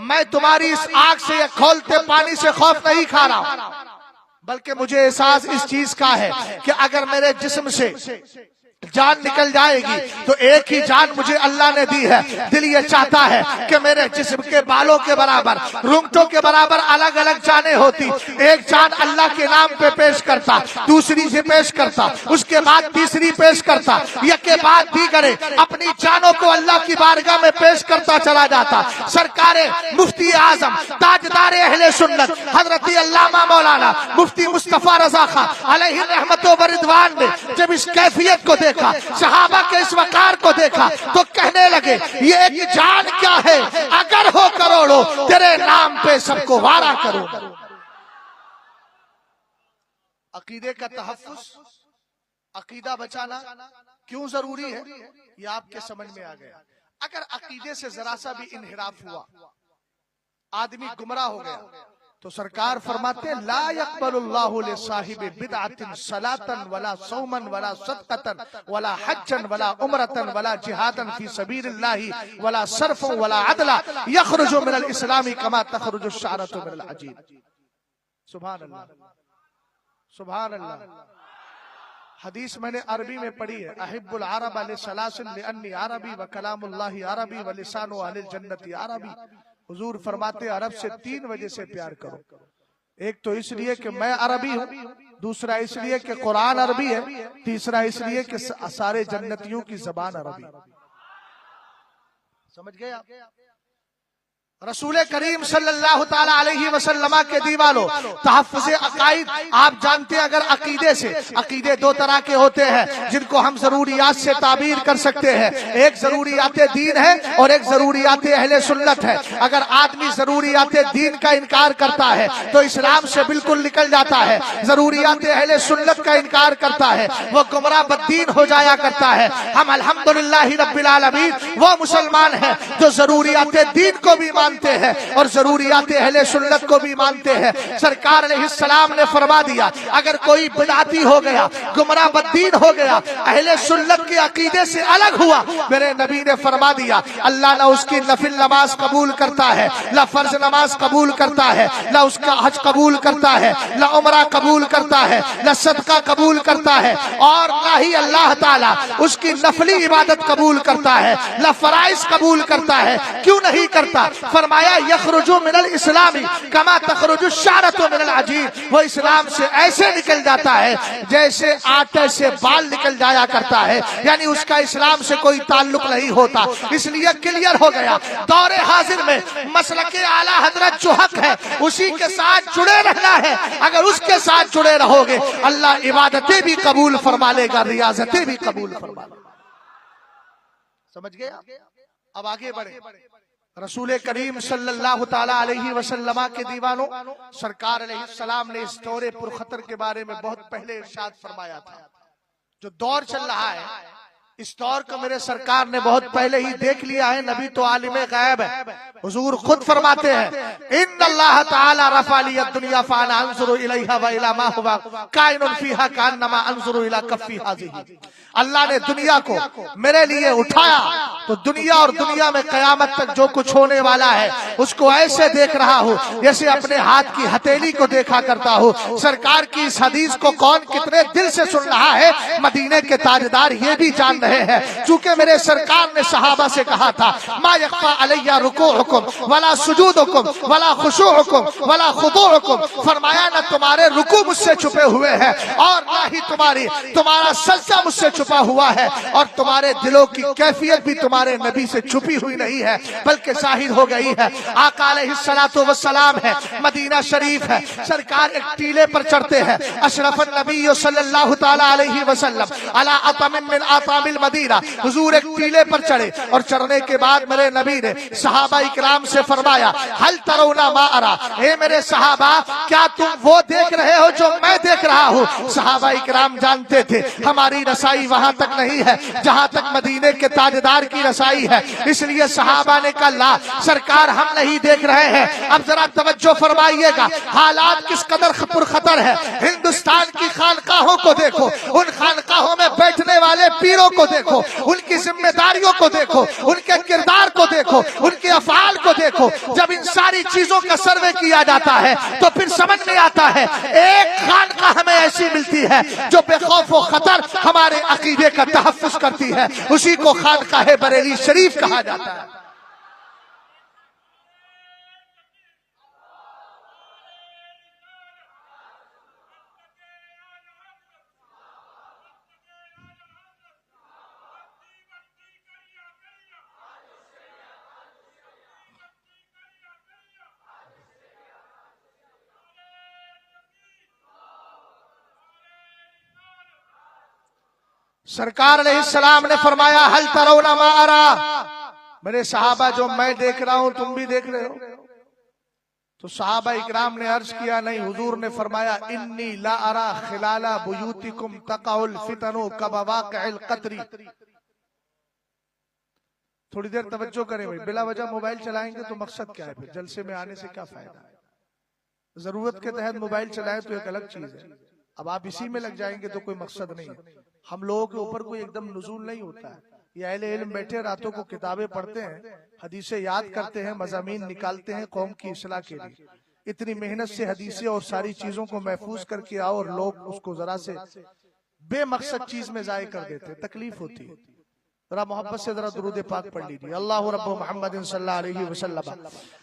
मैं तुम्हारी इस आग से या खौलते पानी से खौफ नहीं खा रहा, बल्कि मुझे एहसास इस चीज का है कि अगर मेरे जिस्म से जान निकल जाएगी तो एक ही जान मुझे अल्लाह ने दी है। दिल ये चाहता है कि मेरे जिस्म के बालों के बराबर, रुंगटों के बराबर अलग अलग जानें होती, एक जान अल्लाह के नाम पे पेश करता, दूसरी से पेश करता, उसके बाद तीसरी पेश करता, एक के बाद दीगरे अपनी जानों को अल्लाह की बारगाह में पेश करता चला जाता। सरकारे मुफ्ती आजम ताजदार अहले सुन्नत हजरत अल्लामा मौलाना मुफ्ती मुस्तफा रजा खां अलैहि रहमत व रिदवान ने जब इस कैफियत को देखा, सहाबा के इस वकार को देखा तो कहने लगे ये एक जान क्या है, अगर हो करोड़ों तेरे नाम पे सबको वारा करो। अकीदे का तहफ्फुज़, अकीदा बचाना क्यों जरूरी है ये आपके समझ में आ गया। अगर अकीदे से जरा सा भी इन्हिराफ हुआ, आदमी गुमराह हो गया, तो सरकार फरमाते ला यक़बलुल्लाहु लिसाहिबि बिदअतिन सलातन वला सौमन वला सदक़तन वला हज्जन वला उमरतन वला जिहादन फी सबीलिल्लाहि वला सर्फन वला अदला यखरुजु मिनल इस्लामी कमा तखरुजु शारतु मिनल अजीब। सुभान अल्लाह, सुभान अल्लाह। हदीस मैंने अरबी में पढ़ी है, अहिब्बुल अरब लिसलासिन लिअन्नी अरबी व कलामुल्लाहि अरबी व लिसानु अहलिल जन्नति अरबी। हुजूर फरमाते अरब से 3 वजह से प्यार करो। एक तो इसलिए कि मैं अरबी हूँ, दूसरा इसलिए कि कुरान अरबी है, तीसरा इसलिए कि सारे जन्नतियों की जबान अरबी। समझ गए आप? रसूल करीम सल्लल्लाहु ताला अलैहि वसल्लम के दीवालों तहफ्फुज़े अकाइद आप जानते हैं। अगर अकीदे से, अकीदे 2 तरह के होते हैं जिनको हम जरूरियात से ताबीर कर सकते हैं। एक जरूरियात दीन है और एक जरूरियात अहले सुन्नत है। अगर आदमी जरूरियात दीन का इनकार करता है तो इस्लाम से बिल्कुल निकल जाता है, जरूरियात अहले सुन्नत का इनकार करता है वो गुमराह बद्दीन हो जाया करता है। हम अल्हम्दुलिल्लाह रब्बिल आलमीन वो मुसलमान हैं जो जरूरियात दीन को भी मानते हैं और जरूरियात अहले सुन्नत को भी मानते हैं। सरकार अलैहिस्सलाम ने फरमा दिया अगर कोई बिदअती हो गया, गुमराह बद्दीन हो गया, अहले सुन्नत के अकीदे से अलग हुआ, मेरे नबी ने फरमा दिया अल्लाह ना उसकी नफिल नमाज कबूल करता है, ना फर्ज नमाज कबूल करता है, ना उसका हज कबूल करता है, ना उमरा कबूल करता है, ना सदका कबूल करता है, और ना ही अल्लाह ताला उसकी नफली इबादत कबूल करता है, ना फराइज कबूल करता है। क्यों नहीं करता? फरमाया यखरुजु मिनल इस्लामी कमा तखरुजु शारतु मिनल अजीब। वो इस्लाम से ऐसे निकल जाता है जैसे आटे से बाल निकल जाया करता है, यानी उसका इस्लाम से कोई ताल्लुक नहीं होता। इसलिए क्लियर हो गया दौरे हाजिर में मसलके आला हजरत जो हक है उसी के साथ जुड़े रहना है। अगर उसके साथ जुड़े रहोगे अल्लाह इबादतें भी कबूल फरमा लेगा, रियाजतें भी कबूल फरमा लेगा। समझ गए? अब आगे बढ़े। रसूल करीम सल्लल्लाहु ताला अलैहि वसल्लम के दीवानों सरकार अलैहिस्सलाम ने इस दौरे पुरखतर के बारे में बहुत पहले इरशाद फरमाया था। जो दौर चल रहा है इस दौर को मेरे सरकार ने बहुत पहले ही देख लिया है। नबी तो आलिम गैब है। हुजूर खुद फरमाते हैं इन्नल्लाह ताला रफ़ा लिय दुनिया फ़अना अंजुरु इलैहा व इला मा हुवा काइनुन फ़ीहा कान्नमा अंजुरु इला कफ़्फ़ी हाज़िही। अल्लाह ने दुनिया को मेरे लिए उठाया तो दुनिया और दुनिया में कयामत तक जो कुछ होने वाला है उसको ऐसे देख रहा हूँ जैसे अपने हाथ की हथेली को देखा करता हूँ। सरकार की इस हदीस को कौन कितने दिल से सुन रहा है मदीने के ताजदार ये भी जान रहे हैं। चूंकि मेरे सरकार ने सहाबा से कहा था मा यख्फा अलैया रुकूउकुम वला सुजूदुकुम वला खुशूउकुम वला खुदूउकुम, फरमाया न तुम्हारे रुकू मुझसे छुपे हुए हैं और ना ही तुम्हारा सजदा मुझसे छुपा हुआ है, और तुम्हारे दिलों की कैफियत भी तुम्हारे नबी से छुपी हुई नहीं है बल्कि जाहिर हो गई है। आका अलैहिस्सलातु वस्सलाम है, मदीना शरीफ है, सरकार एक टीले पर चढ़ते हैं। अशरफुन नबी सल्लल्लाहु तआला अलैहि वसल्लम अला अतमिन मिन अतामिल मदीना, हुजूर एक टीले पर चढ़े और चढ़ने के बाद मेरे नबी ने सहाबा इकराम से फरमाया हल तरौना मा अरा, हे मेरे सहाबा क्या तुम वो देख रहे हो जो मैं देख रहा हूँ। सहाबा इकराम जानते थे हमारी रसाई वहां तक नहीं है जहां तक मदीने के ताजदार की रसाई है, इसलिए सहाबा ने कहा ला सरकार हम नहीं देख रहे हैं। अब जरा तवज्जो फरमाइएगा, हालात किस कदर पुरखतर है। हिंदुस्तान की खानकाहों को देखो, उन खानकाहों में बैठने वाले पीरों को देखो, उनकी जिम्मेदारियों को देखो, उनके किरदार को देखो, उनके अफआल को देखो। जब इन सारी चीजों का सर्वे किया जाता है तो फिर समझ में आता है एक खानका हमें ऐसी मिलती है जो बेखौफ व खतर हमारे अकीदे का तहफ्फुज करती है, उसी को खानकाहे बरेली शरीफ कहा जाता है। सरकार अलैहिस्सलाम ने फरमाया हल तरौना मा अरा, मेरे सहाबा जो मैं देख रहा हूं तुम भी देख रहे हो। तो सहाबा इकराम ने अर्ज किया नहीं। हुजूर ने फरमाया इन्नी ला अरा खिलाला बुयूतिकुम तकाउल फितनु कबवाक़िल क़तरी। थोड़ी देर तवज्जो करें भाई, बिला वजह मोबाइल चलाएंगे तो मकसद क्या है, फिर जलसे में आने से क्या फायदा है। जरूरत के तहत मोबाइल चलाएं तो एक अलग चीज है, अब आप इसी में लग जाएंगे तो कोई मकसद नहीं है। हम लोगों के ऊपर कोई एकदम नुज़ूल नहीं होता है। ये अहले इल्म बैठे रातों को किताबें पढ़ते हैं, हदीसें याद करते हैं, मज़ामीन निकालते हैं कौम की इस्लाह के लिए। इतनी मेहनत से हदीसें और सारी चीजों को महफूज करके आओ और लोग उसको जरा से बेमकसद चीज में जाय कर देते, तकलीफ होती है। जरा मोहब्बत से जरा दुरूद पाक पढ़ लीजिए। अल्लाहु रब्बु मुहम्मदिन सल्लल्लाहु अलैहि वसल्लम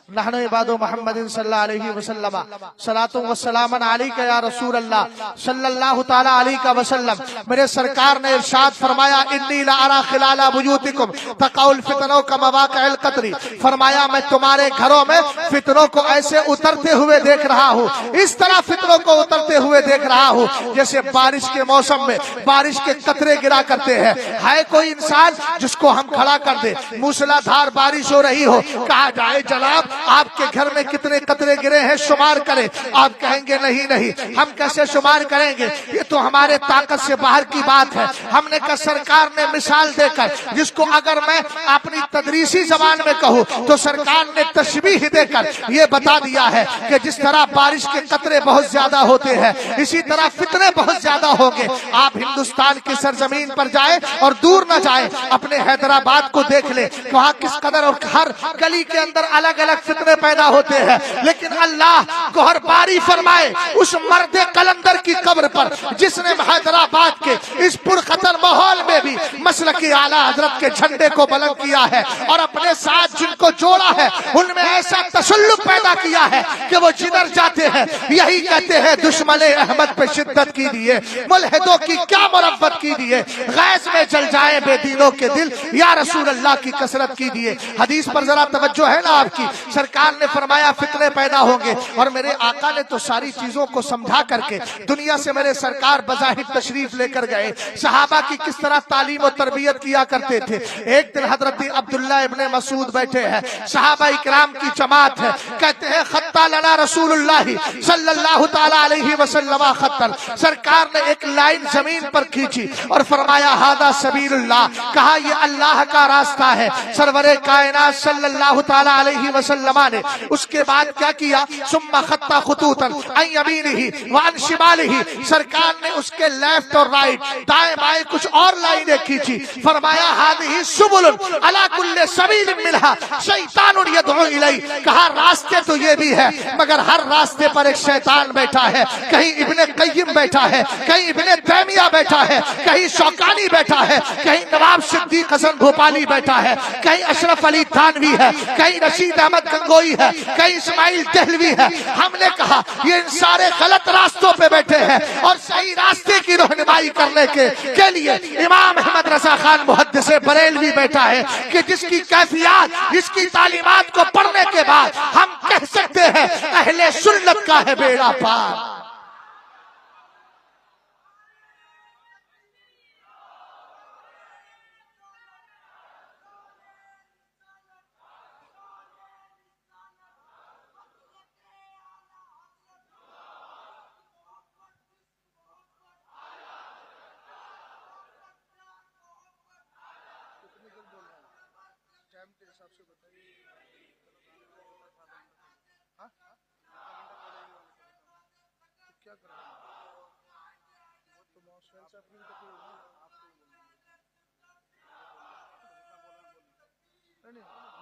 नहनु इबादु मुहम्मदिन सल्लल्लाहु अलैहि वसल्लम सलातु व सलामन अलैका या रसूल अल्लाह सल्लल्लाहु तआला अलैहि वसल्लम। मेरे सरकार ने इरशाद फरमाया इन्नी ला अरा खिलाला बुयूतिकुम तकाउल फितनो का मवाक़िल क़तरी, फरमाया मैं तुम्हारे घरों में फितनों को ऐसे उतरते हुए देख रहा हूँ, इस तरह फितनों को उतरते हुए देख रहा हूँ जैसे बारिश के मौसम में बारिश के कतरे गिरा करते हैं। है कोई इंसान जिसको हम खड़ा कर दे, मूसलाधार बारिश हो रही हो, कहा जाए जनाब आपके घर में कितने कतरे गिरे हैं शुमार करें, आप कहेंगे नहीं नहीं हम कैसे शुमार करेंगे, ये तो हमारे ताकत से बाहर की बात है। हमने कहा सरकार ने मिसाल देकर, जिसको अगर मैं अपनी तदरीसी जबान में कहूँ तो सरकार ने तशबीह देकर ये बता दिया है कि जिस तरह बारिश के कतरे बहुत ज्यादा होते हैं इसी तरह फितने बहुत ज्यादा होंगे। आप हिंदुस्तान की सरजमीन पर जाए और दूर न जाए, अपने हैदराबाद को देख ले, वहाँ किस कदर और हर गली के अंदर अलग अलग फितने पैदा होते हैं, लेकिन अल्लाह गोहर बारी फरमाए उस मर्द कलंदर की कब्र पर जिसने हैदराबाद के इस पुरखतर माहौल में भी मसलक आला हजरत के झंडे को बुलंद किया है और अपने साथ जिनको जोड़ा है उनमें ऐसा तसल्लुक पैदा किया है कि वो जिधर जाते हैं यही कहते हैं दुश्मने अहमद पे शिद्दत की दिए, मुल्हिदों की क्या मुरब्बत की दिए, गैस में जल जाए बेदीनों के दिल, या रसूल अल्लाह की कसरत की दिए। हदीस पर जरा तवज्जो है ना आपकी। सरकार ने फरमाया फितने पैदा होंगे और मेरे आका ने तो सारी चीजों को समझा करके दुनिया से मेरे सरकार बज़ाहिर तशरीफ लेकर गए। सहाबा की किस तरह तालीम और तरबियत किया करते थे। एक दिन हजरत अब्दुल्ला इब्ने मसूद बैठे हैं, सहाबा इकराम की जमात है, कहते हैं खत्ता लना रसूलुल्लाह सल्लल्लाहु तआला अलैहि वसल्लम खत्तन। सरकार ने एक लाइन जमीन पर खींची और फरमाया हादा सबीलुल्लाह, कहा ये अल्लाह का रास्ता है। सरवरे कायनात सल्लल्लाहु ताला अलैहि वसल्लम ने उसके बाद क्या किया, सुम्मा खत्ता खुतूतन अन यमीनिही व अन शिमालिही, सरकार ने उसके लेफ्ट और राइट, दाएं बाएं कुछ और लाइनें खींची। फरमाया हादिही सुबुलुन अला कुल्ले सबीलिन मिनहा शैतानुन यदउ इलैहि, कहा रास्ते तो ये भी है मगर हर रास्ते पर एक शैतान बैठा है। कहीं इब्ने कय्यिम बैठा है, कहीं इब्ने तैमिया बैठा है, कहीं शौकानी बैठा है, कहीं नवाब सिद्दीक हसन भोपाली बैठा है, कहीं अशरफ अली थानवी है, कहीं रशीद अहमद गंगोई है, कहीं इस्माइल देहलवी है। हमने कहा ये इन सारे गलत रास्तों पे बैठे हैं और सही रास्ते की रहनुमाई करने के लिए इमाम अहमद रजा खान मुहद्दिसे बरेलवी बैठा है कि जिसकी कैफियत, जिसकी तालीमात को पढ़ने के बाद हम कह सकते हैं अहले सुन्नत का है बेड़ा पार।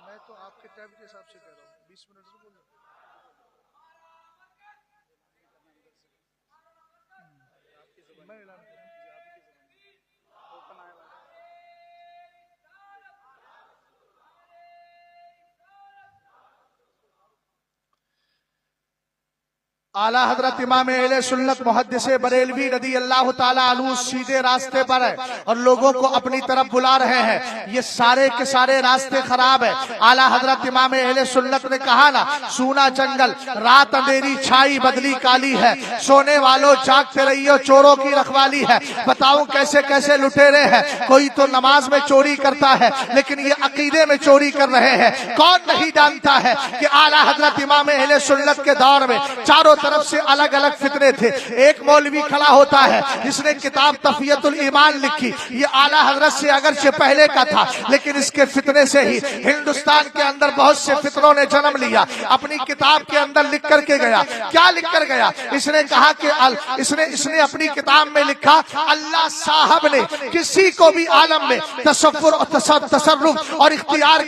मैं तो आपके टाइम के हिसाब से कह रहा हूँ, 20 मिनट से बोल मैं ऐलान आला हजरत इमाम अहले सुन्नत मुहद्दिसे बरेलवी रदी अल्लाह ताला अन्हु सीधे रास्ते पर है और लोगों को अपनी तरफ बुला रहे हैं। ये सारे के सारे रास्ते खराब है। आला हजरत इमाम अहले सुन्नत ने कहा ना, सूना जंगल रात अंधेरी छाई बदली काली है, सोने वालों जागते रहियो चोरों की रखवाली है। बताऊं कैसे कैसे लुटेरे हैं। कोई तो नमाज में चोरी करता है लेकिन ये अकीदे में चोरी कर रहे हैं। कौन नहीं जानता है कि आला हजरत इमाम अहले सुन्नत के दौर में चारों तरफ से अलग अलग फितने थे। एक मौलवी खड़ा होता है जिसने किताब तफियतुल ईमान लिखी। ये आला हजरत से अगरचे पहले का था लेकिन इसके फितने से ही हिंदुस्तान के अंदर बहुत से फितनों ने जन्म लिया। अपनी किताब के अंदर लिख करके गया। क्या लिख कर गया? इसने कहा कि इसने अपनी किताब में लिखा, अल्लाह साहब ने किसी को भी आलम में तसव्वुर और तसर्रुफ और इख्तियार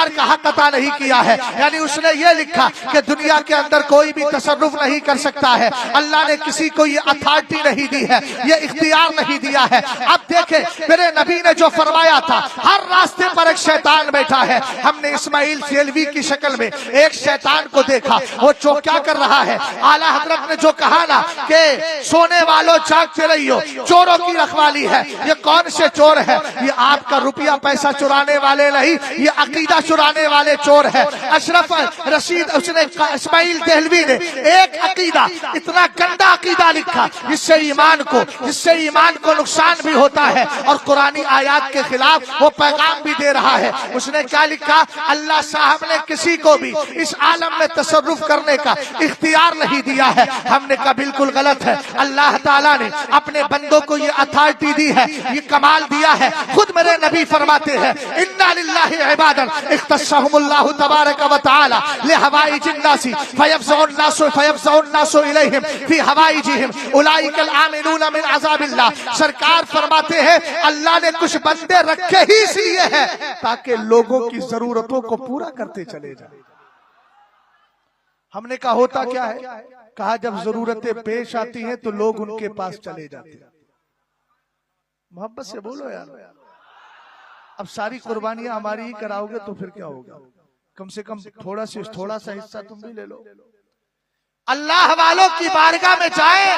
का हक अता नहीं किया है। यानी उसने ये लिखा कि दुनिया के अंदर कोई भी तसर्रुफ नहीं कर सकता है। अल्लाह ने किसी को ये अथॉरिटी नहीं दी है, ये इख्तियार नहीं दिया है। अब देखे मेरे नबी ने जो फरमाया था, हर रास्ते पर एक शैतान बैठा है। हमने इस्माइल देहलवी की शक्ल में एक शैतान को देखा। वो क्या कर रहा है? आला हजरत ने जो कहा ना कि सोने वालों जागते रहियो चोरों की रखवाली है। ये कौन से चोर है? ये आपका रुपया पैसा चुराने वाले नहीं, ये अकीदा चुराने वाले चोर है। अशरफ रशीद उसने इस्माइल देहलवी ने एक अकीदा, इतना गंदा अकीदा लिखा जिससे ईमान को नुकसान भी होता है और कुरानी आयात के खिलाफ वो पैगाम भी दे रहा है। उसने क्या लिखा? अल्लाह साहब ने किसी को भी इस आलम में तसर्रुफ करने का इख्तियार नहीं दिया है। हमने कहा बिल्कुल गलत है। अल्लाह ताला ने अपने बंदों को ये अथॉरिटी दी है, ये कमाल दिया है। खुद मेरे नबी फरमाते हैं, इन्ना लिल्लाहि इबादन इख्तस्सहुमुल्लाहु तबारक व तआला लिहवाइजिन नासी फयफ्ज़उन नासु इलैहिम फी हवाइजिहिम उलाइकल आमिनून मिन अज़ाबिल्लाह। सरकार फरमाते हैं अल्लाह ने कुछ बंदे रखे ही इसलिए हैं ताकि लोगों की जरूरतों को पूरा करते चले जाए। हमने कहा होता क्या है? कहा जब जरूरतें पेश आती हैं तो लोग उनके पास चले जाते हैं। मोहब्बत से बोलो यार। अब सारी कुर्बानियां हमारी ही कराओगे तो फिर क्या होगा? कम से कम थोड़ा सा हिस्सा तुम भी ले लो। अल्लाह वालों की बारगाह में जाए,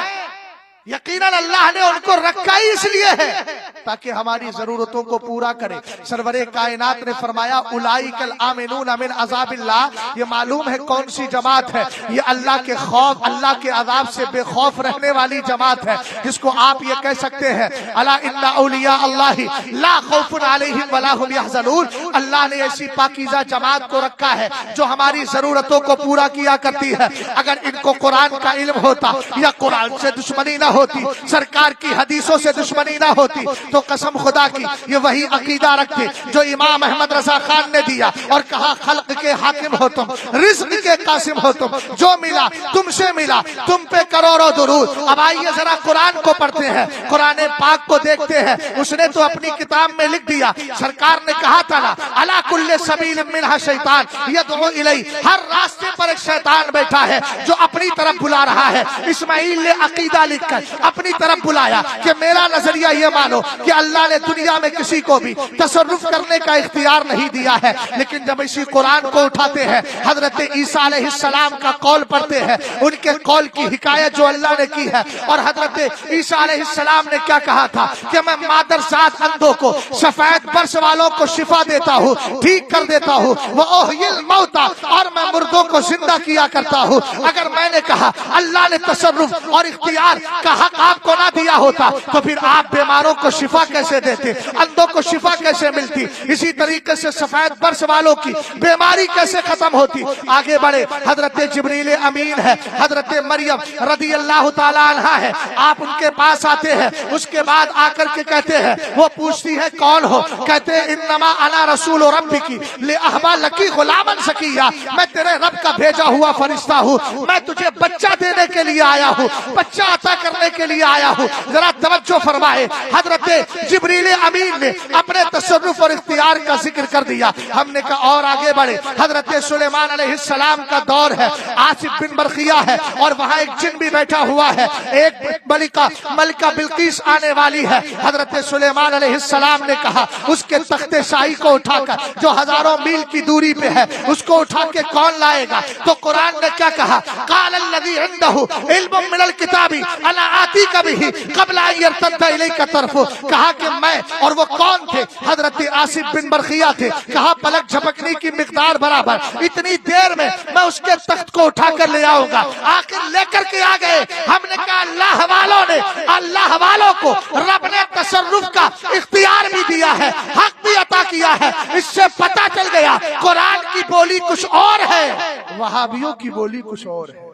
यकीनन अल्लाह ने उनको रखा ही इसलिए है ताकि हमारी जरूरतों को पूरा करे। सरवरे कायनात ने फरमाया उलाइकल आमिनून मिन अज़ाबिल्लाह। ये मालूम है कौन सी जमात है? ये अल्लाह के खौफ, अल्लाह के अजाब से बेखौफ रहने वाली जमात है, जिसको आप ये कह सकते हैं अला इन्ना औलिया अल्लाहि ला खौफुन अलैहिम वला हुम यहज़नून। अल्लाह ने ऐसी पाकीज़ा जमात को रखा है जो हमारी जरूरतों को पूरा किया करती है। अगर इनको कुरान का इल्म होता या कुरान से दुश्मनी ना होती, सरकार की हदीसों से दुश्मनी ना होती, तो कसम खुदा की ये वही अकीदा रखते जो इमाम अहमद रजा खान ने दिया और कहा खल्क के हाकिम हो तुम, रिज़्क के कासिम हो तुम, जो मिला तुमसे मिला, तुम पे करोड़ों दुरूद। अब आइए जरा कुरान को पढ़ते हैं, कुरान पाक को देखते हैं। उसने तो अपनी किताब में लिख दिया, सरकार ने कहा था ना अला कुल्ले सबील मिनहा शैतान यदउ इलैहि, हर रास्ते पर एक शैतान बैठा है जो अपनी तरफ बुला रहा है। इस्माइल ने अकीदा लिखकर अपनी तरफ बुलाया कि मेरा नजरिया ये मानो कि अल्लाह ने दुनिया में किसी को भी तसर्रुफ करने का इख्तियार नहीं दिया है। लेकिन जब इसी कुरान को उठाते हैं, हजरत ईसा अलैहिस्सलाम का कौल पढ़ते हैं, उनके कौल की हिकायत जो अल्लाह ने की है, और हजरत ईसा अलैहिस्सलाम ने क्या कहा था कि मैं मादर साथ अंधों को, सफेद बर्स वालों को शिफा देता हूँ, ठीक कर देता हूँ, वो ओहिल मौता, और मैं मुर्दों को जिंदा किया करता हूँ। अगर मैंने कहा अल्लाह ने तसर्रुफ और इख्तियार का हक आपको ना दिया होता तो फिर आप बीमारों को शिफा कैसे देते, अंधों को शिफा कैसे मिलती, इसी तरीके से सफेद बर्स वालों की बीमारी कैसे खत्म होती। आगे बढ़े, हजरत जिब्रील अमीन है, हजरत मरियम रदी अल्लाह ताला अन्हा है, आप उनके पास आते हैं, उसके बाद आकर के कहते हैं, वो पूछती है कौन हो, कहते हैं इन्नमा अना रसूल रब्बिकी लिअहबा लकी गुलामन सकिया, मैं तेरे रब का भेजा हुआ फरिश्ता हूँ, मैं तुझे बच्चा देने के लिए आया हूँ, बच्चा अता करने के लिए आया हूँ। जरा तवज्जो फरमाए, हजरत जिब्रील अमीन ने अपने तसर्रुफ और इख्तियार का जिक्र कर दिया। हमने कहा और आगे बढ़े, हजरत सुलेमान अलैहिस्सलाम का दौर है, आसिफ बिन बरखिया है, और वहाँ एक जिन भी बैठा हुआ है, एक मलिका बिल्किस आने वाली है। हजरत सुलेमान अलैहिस्सलाम ने कहा उसके तख्ते शाही को उठाकर जो हजारों मील की दूरी पे है उसको उठा के कौन लाएगा। तो कुरान ने क्या कहा, काल अल्लज़ी इंदहु इल्मुम मिनल किताबी अना आतीका बिही क़ब्ल अन यर्तद्दा इलैका तरफु, कहा कि मैं, और वो कौन थे, हजरत आसिफ बिन बरखिया थे। कहा पलक झपकने की मिकदार बराबर, इतनी देर में मैं उसके तख्त को उठा कर ले आऊंगा। आखिर लेकर के आ गए। हमने कहा अल्लाह वालों ने, अल्लाह वालों को रब ने तसर्रुफ का इख्तियार भी दिया है, हक भी अता किया है। इससे पता चल गया कुरान की बोली कुछ और है, वहाबियों की बोली कुछ और है।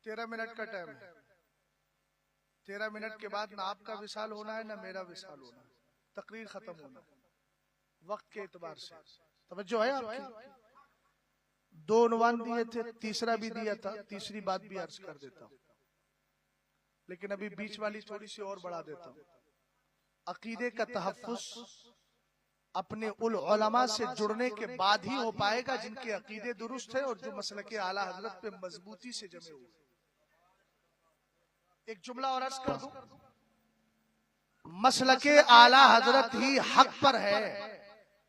तेरह मिनट का टाइम है, 13 मिनट के बाद ना आपका विशाल होना है ना मेरा विशाल होना, तकरीर खत्म होना वक्त के एतबार से। तवज्जो है आपकी? 2 उन्वान दिए थे, तीसरा भी दिया था, तीसरी बात भी अर्ज कर देता हूँ, लेकिन अभी बीच वाली थोड़ी सी और बढ़ा देता हूँ। अकीदे का तहफ्फुज़ अपने उल उलमा से जुड़ने के बाद ही हो पाएगा जिनके अकीदे दुरुस्त है और जो मसलके आला हजरत पे मजबूती से जमे हुए। एक जुमला और अर्ज कर दूं, मसलके आला हजरत ही हक पर है,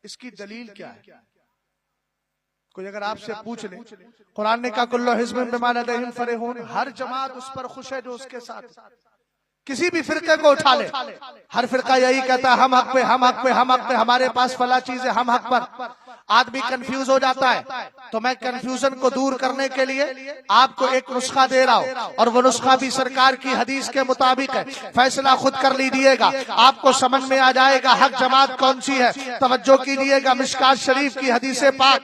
इसकी दलील क्या है? कोई अगर आपसे पूछ ले, कुरान ने कहा कुल्लु हिज़्बिन बिमा लदैहिम फरिहून, हर जमात उस पर खुश है जो उसके साथ। किसी भी फिरके को उठा ले, हर फिरका यही कहता है हम हक पे, हम हक पे, हम हक पे, हमारे पास फला चीज है, हम हक पर। आदमी कंफ्यूज हो जाता है, तो मैं कंफ्यूजन को दूर करने के लिए आपको एक नुस्खा दे रहा हूं, और वो नुस्खा भी सरकार की हदीस के मुताबिक है। फैसला खुद कर लीजिएगा, आपको समझ में आ जाएगा हक जमात कौन सी है। तवज्जो कीजिएगा, मिशकात शरीफ की हदीस पाक,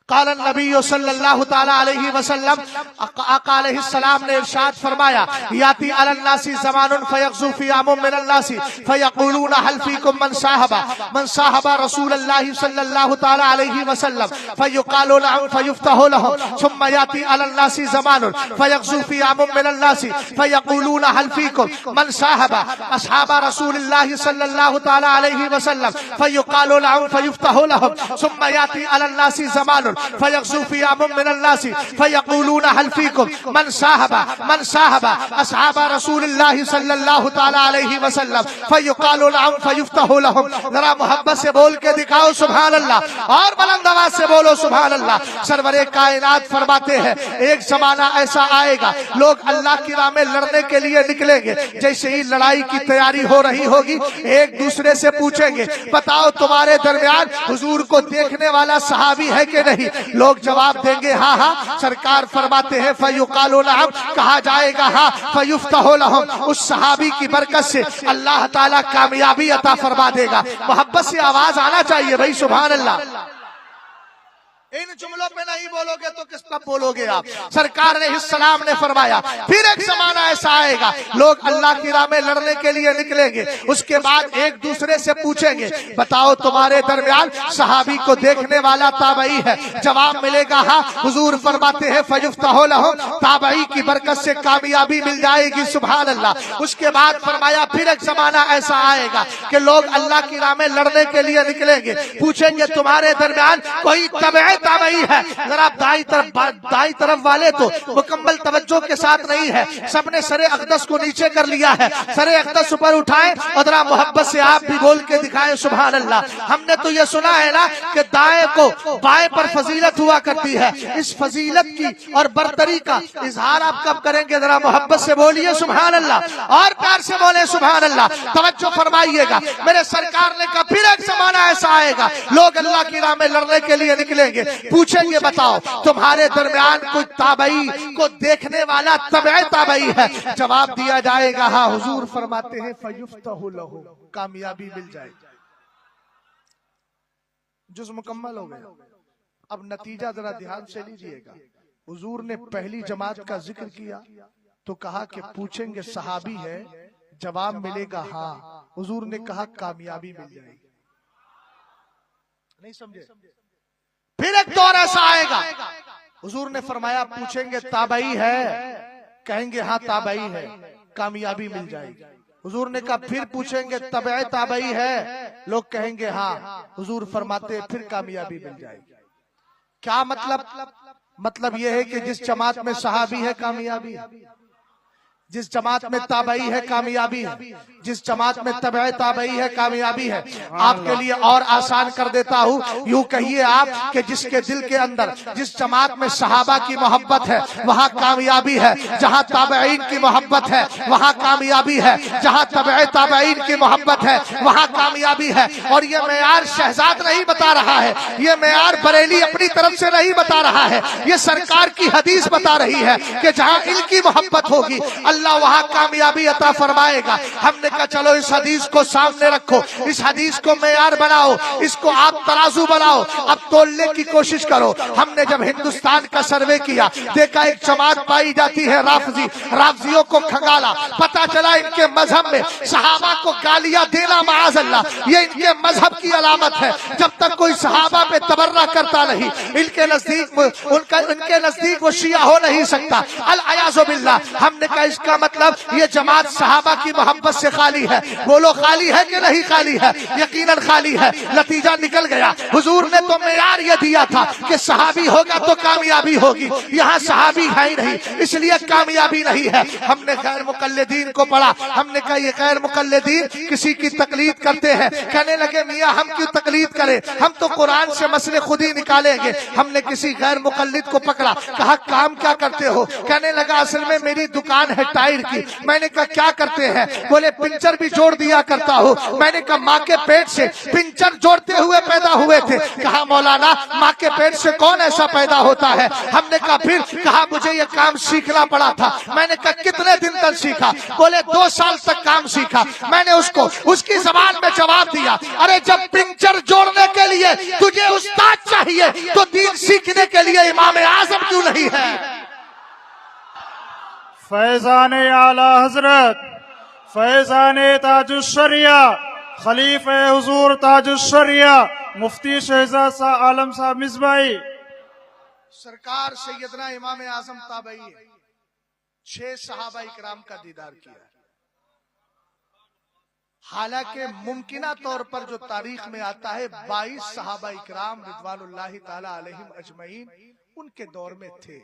काल नबी सल्लल्लाहु ताला अलैहि वसल्लम, आका अलैहिस्सलाम ने इरशाद फरमाया, याती अलन्नासी ज़मानुन फयग़ज़ु फ़ियामुम मिनन्नासी फयक़ूलूना हल फ़ीकुम मन साहबा रसूलल्लाहि सल्लल्लाहु ताला अलैहि वसल्लम फयुक़ालु लहुम फयुफ़्तहु लहुम सुम्मा याती अलन्नासी ज़मानुन फयग़ज़ु फ़ियामुम मिनन्नासी फयक़ूलूना हल फ़ीकुम मन साहबा अस्हाबा रसूलिल्लाहि सल्लल्लाहु ताला अलैहि वसल्लम फयुक़ालु लहुम फयुफ़्तहु लहुम सुम्मा याती अलन्नासी ज़मानुन फयग़ज़ू फ़ियामुम मिनन्नासी फयक़ूलूना हल फ़ीकुम मन साहबा अस्हाब रसूलिल्लाह सल्लल्लाहु तआला अलैहि वसल्लम फयुक़ालु लहुम फयुफ़्तहु लहुम। जरा मोहब्बत से बोल के दिखाओ सुभान अल्लाह, और बुलंद आवाज से बोलो सुभान अल्लाह। सरवरे कायनात फरमाते हैं एक जमाना ऐसा आएगा, लोग अल्लाह की राह में लड़ने के लिए निकलेंगे, जैसे ही लड़ाई की तैयारी हो रही होगी एक दूसरे से पूछेंगे बताओ तुम्हारे दरमियान हुजूर को देखने वाला सहाबी है कि नहीं। लोग जवाब देंगे हाँ हाँ। सरकार फरमाते हैं फयुक़ालु लहुम, कहा जाएगा हाँ, फयुफ़्तहु लहुम, उस सहाबी की बरकत से अल्लाह ताला कामयाबी अता फरमा देगा। मोहब्बत से आवाज आना चाहिए भाई सुभान अल्लाह। इन जुमलों पे नहीं बोलोगे तो किस कब बोलोगे आप। सरकार ने सलाम ने फरमाया फिर एक जमाना ऐसा आएगा, लोग अल्लाह की राह में लड़ने के लिए निकलेंगे, उसके बाद एक दूसरे से पूछेंगे बताओ तुम्हारे दरमियान सहाबी को देखने वाला ताबई है। जवाब मिलेगा हाँ। हुजूर फरमाते हैं फयुफ़्तहु लहुम, ताबई की बरकत से कामयाबी मिल जाएगी सुभान अल्लाह। उसके बाद फरमाया फिर एक जमाना ऐसा आएगा कि लोग अल्लाह की राह में लड़ने के लिए निकलेंगे, पूछेंगे तुम्हारे दरमियान कोई तबई ताबई है। जरा दाई तरफ वाले तो मुकम्मल तवज्जो के साथ नहीं है, सबने सरे अक़दस को नीचे कर लिया है, सरे अक़दस ऊपर उठाए और जरा मोहब्बत से आप भी बोल के दिखाएं सुभान अल्लाह। हमने तो ये सुना है ना कि दाएं को बाएं पर फजीलत हुआ करती है, इस फजीलत की और बरतरी का इजहार आप कब करेंगे, जरा मोहब्बत से बोलिए सुभान अल्लाह, और प्यार से बोले सुभान अल्लाह। तवज्जो फरमाइएगा, मेरे सरकार ने कहा फिर एक जमाना ऐसा आएगा, लोग अल्लाह की राह में लड़ने के लिए निकलेंगे, पूछेंगे बताओ तुम्हारे दरमियान कोई ताबई को देखने वाला तबई ताबई है। जवाब दिया जाएगा हाँ। हुजूर फरमाते हैं फयुफ़्तहु लहु, कामयाबी मिल जाएगी। जुज़ मुकम्मल हो गया। अब नतीजा जरा ध्यान से लीजिएगा। हुजूर ने पहली जमात का जिक्र किया तो कहा कि पूछेंगे सहाबी है, जवाब मिलेगा हाँ। हुजूर ने कहा कामयाबी मिल जाएगी। नहीं समझे। फिर एक दौर ऐसा आएगा, हुजूर ने फरमाया पूछेंगे ताबई है, कहेंगे हाँ ताबई है, कामयाबी मिल जाएगी। हुजूर ने कहा फिर पूछेंगे तबई ताबई है, लोग कहेंगे हाँ। हुजूर फरमाते फिर कामयाबी मिल जाएगी। क्या मतलब यह है कि जिस जमात में सहाबी है कामयाबी है, जिस जमात में ताबई है कामयाबी है, जिस जमात में तबई ताबई है कामयाबी है। आपके लिए और आसान कर देता हूँ, यूं कहिए आप कि जिसके दिल के अंदर जिस जमात में सहाबा की मोहब्बत है वहाँ कामयाबी है, जहाँ ताबईन की मोहब्बत है वहाँ कामयाबी है, जहाँ तबई ताबईन की मोहब्बत है वहाँ कामयाबी है। और ये मेयार शहजाद नहीं बता रहा है, ये मेयार बरेली अपनी तरफ से नहीं बता रहा है, ये सरकार की हदीस बता रही है कि जहाँ इनकी मोहब्बत होगी अल्लाह वहां कामयाबी अता फरमाएगा। हमने कहा चलो इस हदीस को सामने रखो, इस हदीस को मेयार बनाओ, इसको आप तराजू बनाओ, अब तोलने की कोशिश करो। हमने जब हिंदुस्तान का सर्वे किया देखा एक जमात पाई जाती है राफजी, राफजियों को खंगाला, पता चला इनके मजहब में सहाबा को गालियां देना माअज़ अल्लाह ये इनके मजहब की अलामत है। जब तक कोई सहाबा पे तबर्रा करता नहीं इनके नजदीक वो शिया हो नहीं सकता। अल अयाज़ु बिल्लाह। हमने कहा इसका मतलब ये जमात सहाबा की मोहब्बत से खाली है। बोलो खाली है कि नहीं खाली है? यकीनन खाली है। नतीजा निकल गया। हुजूर ने तो मेयार ये दिया था कि सहाबी होगा तो कामयाबी होगी, यहाँ सहाबी है ही नहीं इसलिए कामयाबी नहीं है। हमने गैर मुकल्लिदीन को पढ़ा, हमने कहा ये गैर मुकल्लिदीन किसी की तकलीद करते हैं। कहने लगे मियाँ हम क्यों तकलीद करें, हम तो कुरान से मसले खुद ही निकालेंगे। हमने किसी गैर मुकल्लिद को पकड़ा, कहा काम क्या करते हो? कहने लगा असल में मेरी दुकान है टायर की। मैंने कहा क्या करते हैं? बोले पिंचर भी जोड़ दिया करता हूँ। मैंने कहा माँ के पेट से पिंचर जोड़ते हुए पैदा हुए थे। कहा मौलाना माँ के पेट से कौन ऐसा पैदा होता है? हमने कहा फिर? कहा मुझे ये काम सीखना पड़ा था। मैंने कहा कितने दिन तक सीखा? बोले 2 साल तक काम सीखा। मैंने उसको उसकी जबान में जवाब दिया, अरे जब पिंचर जोड़ने के लिए तुझे उस्ताद चाहिए तो दीन सीखने के लिए इमाम आजम क्यों नहीं है? फैजाने आला हजरत, फैजाने ताजुश्शरिया, खलीफे हुजूर ताजुश्शरिया, मुफ्ती शहजाद शाह आलम साहब मिसबाई। सरकार सैयदना इमाम आजम ताबई 6 सहाबा इकराम का दीदार किया। हालांकि मुमकिना तौर पर जो तारीख में आता है 22 सहाबा इकराम रिदवानुल्लाहि ताला अलैहिम अजमईन उनके दौर में थे,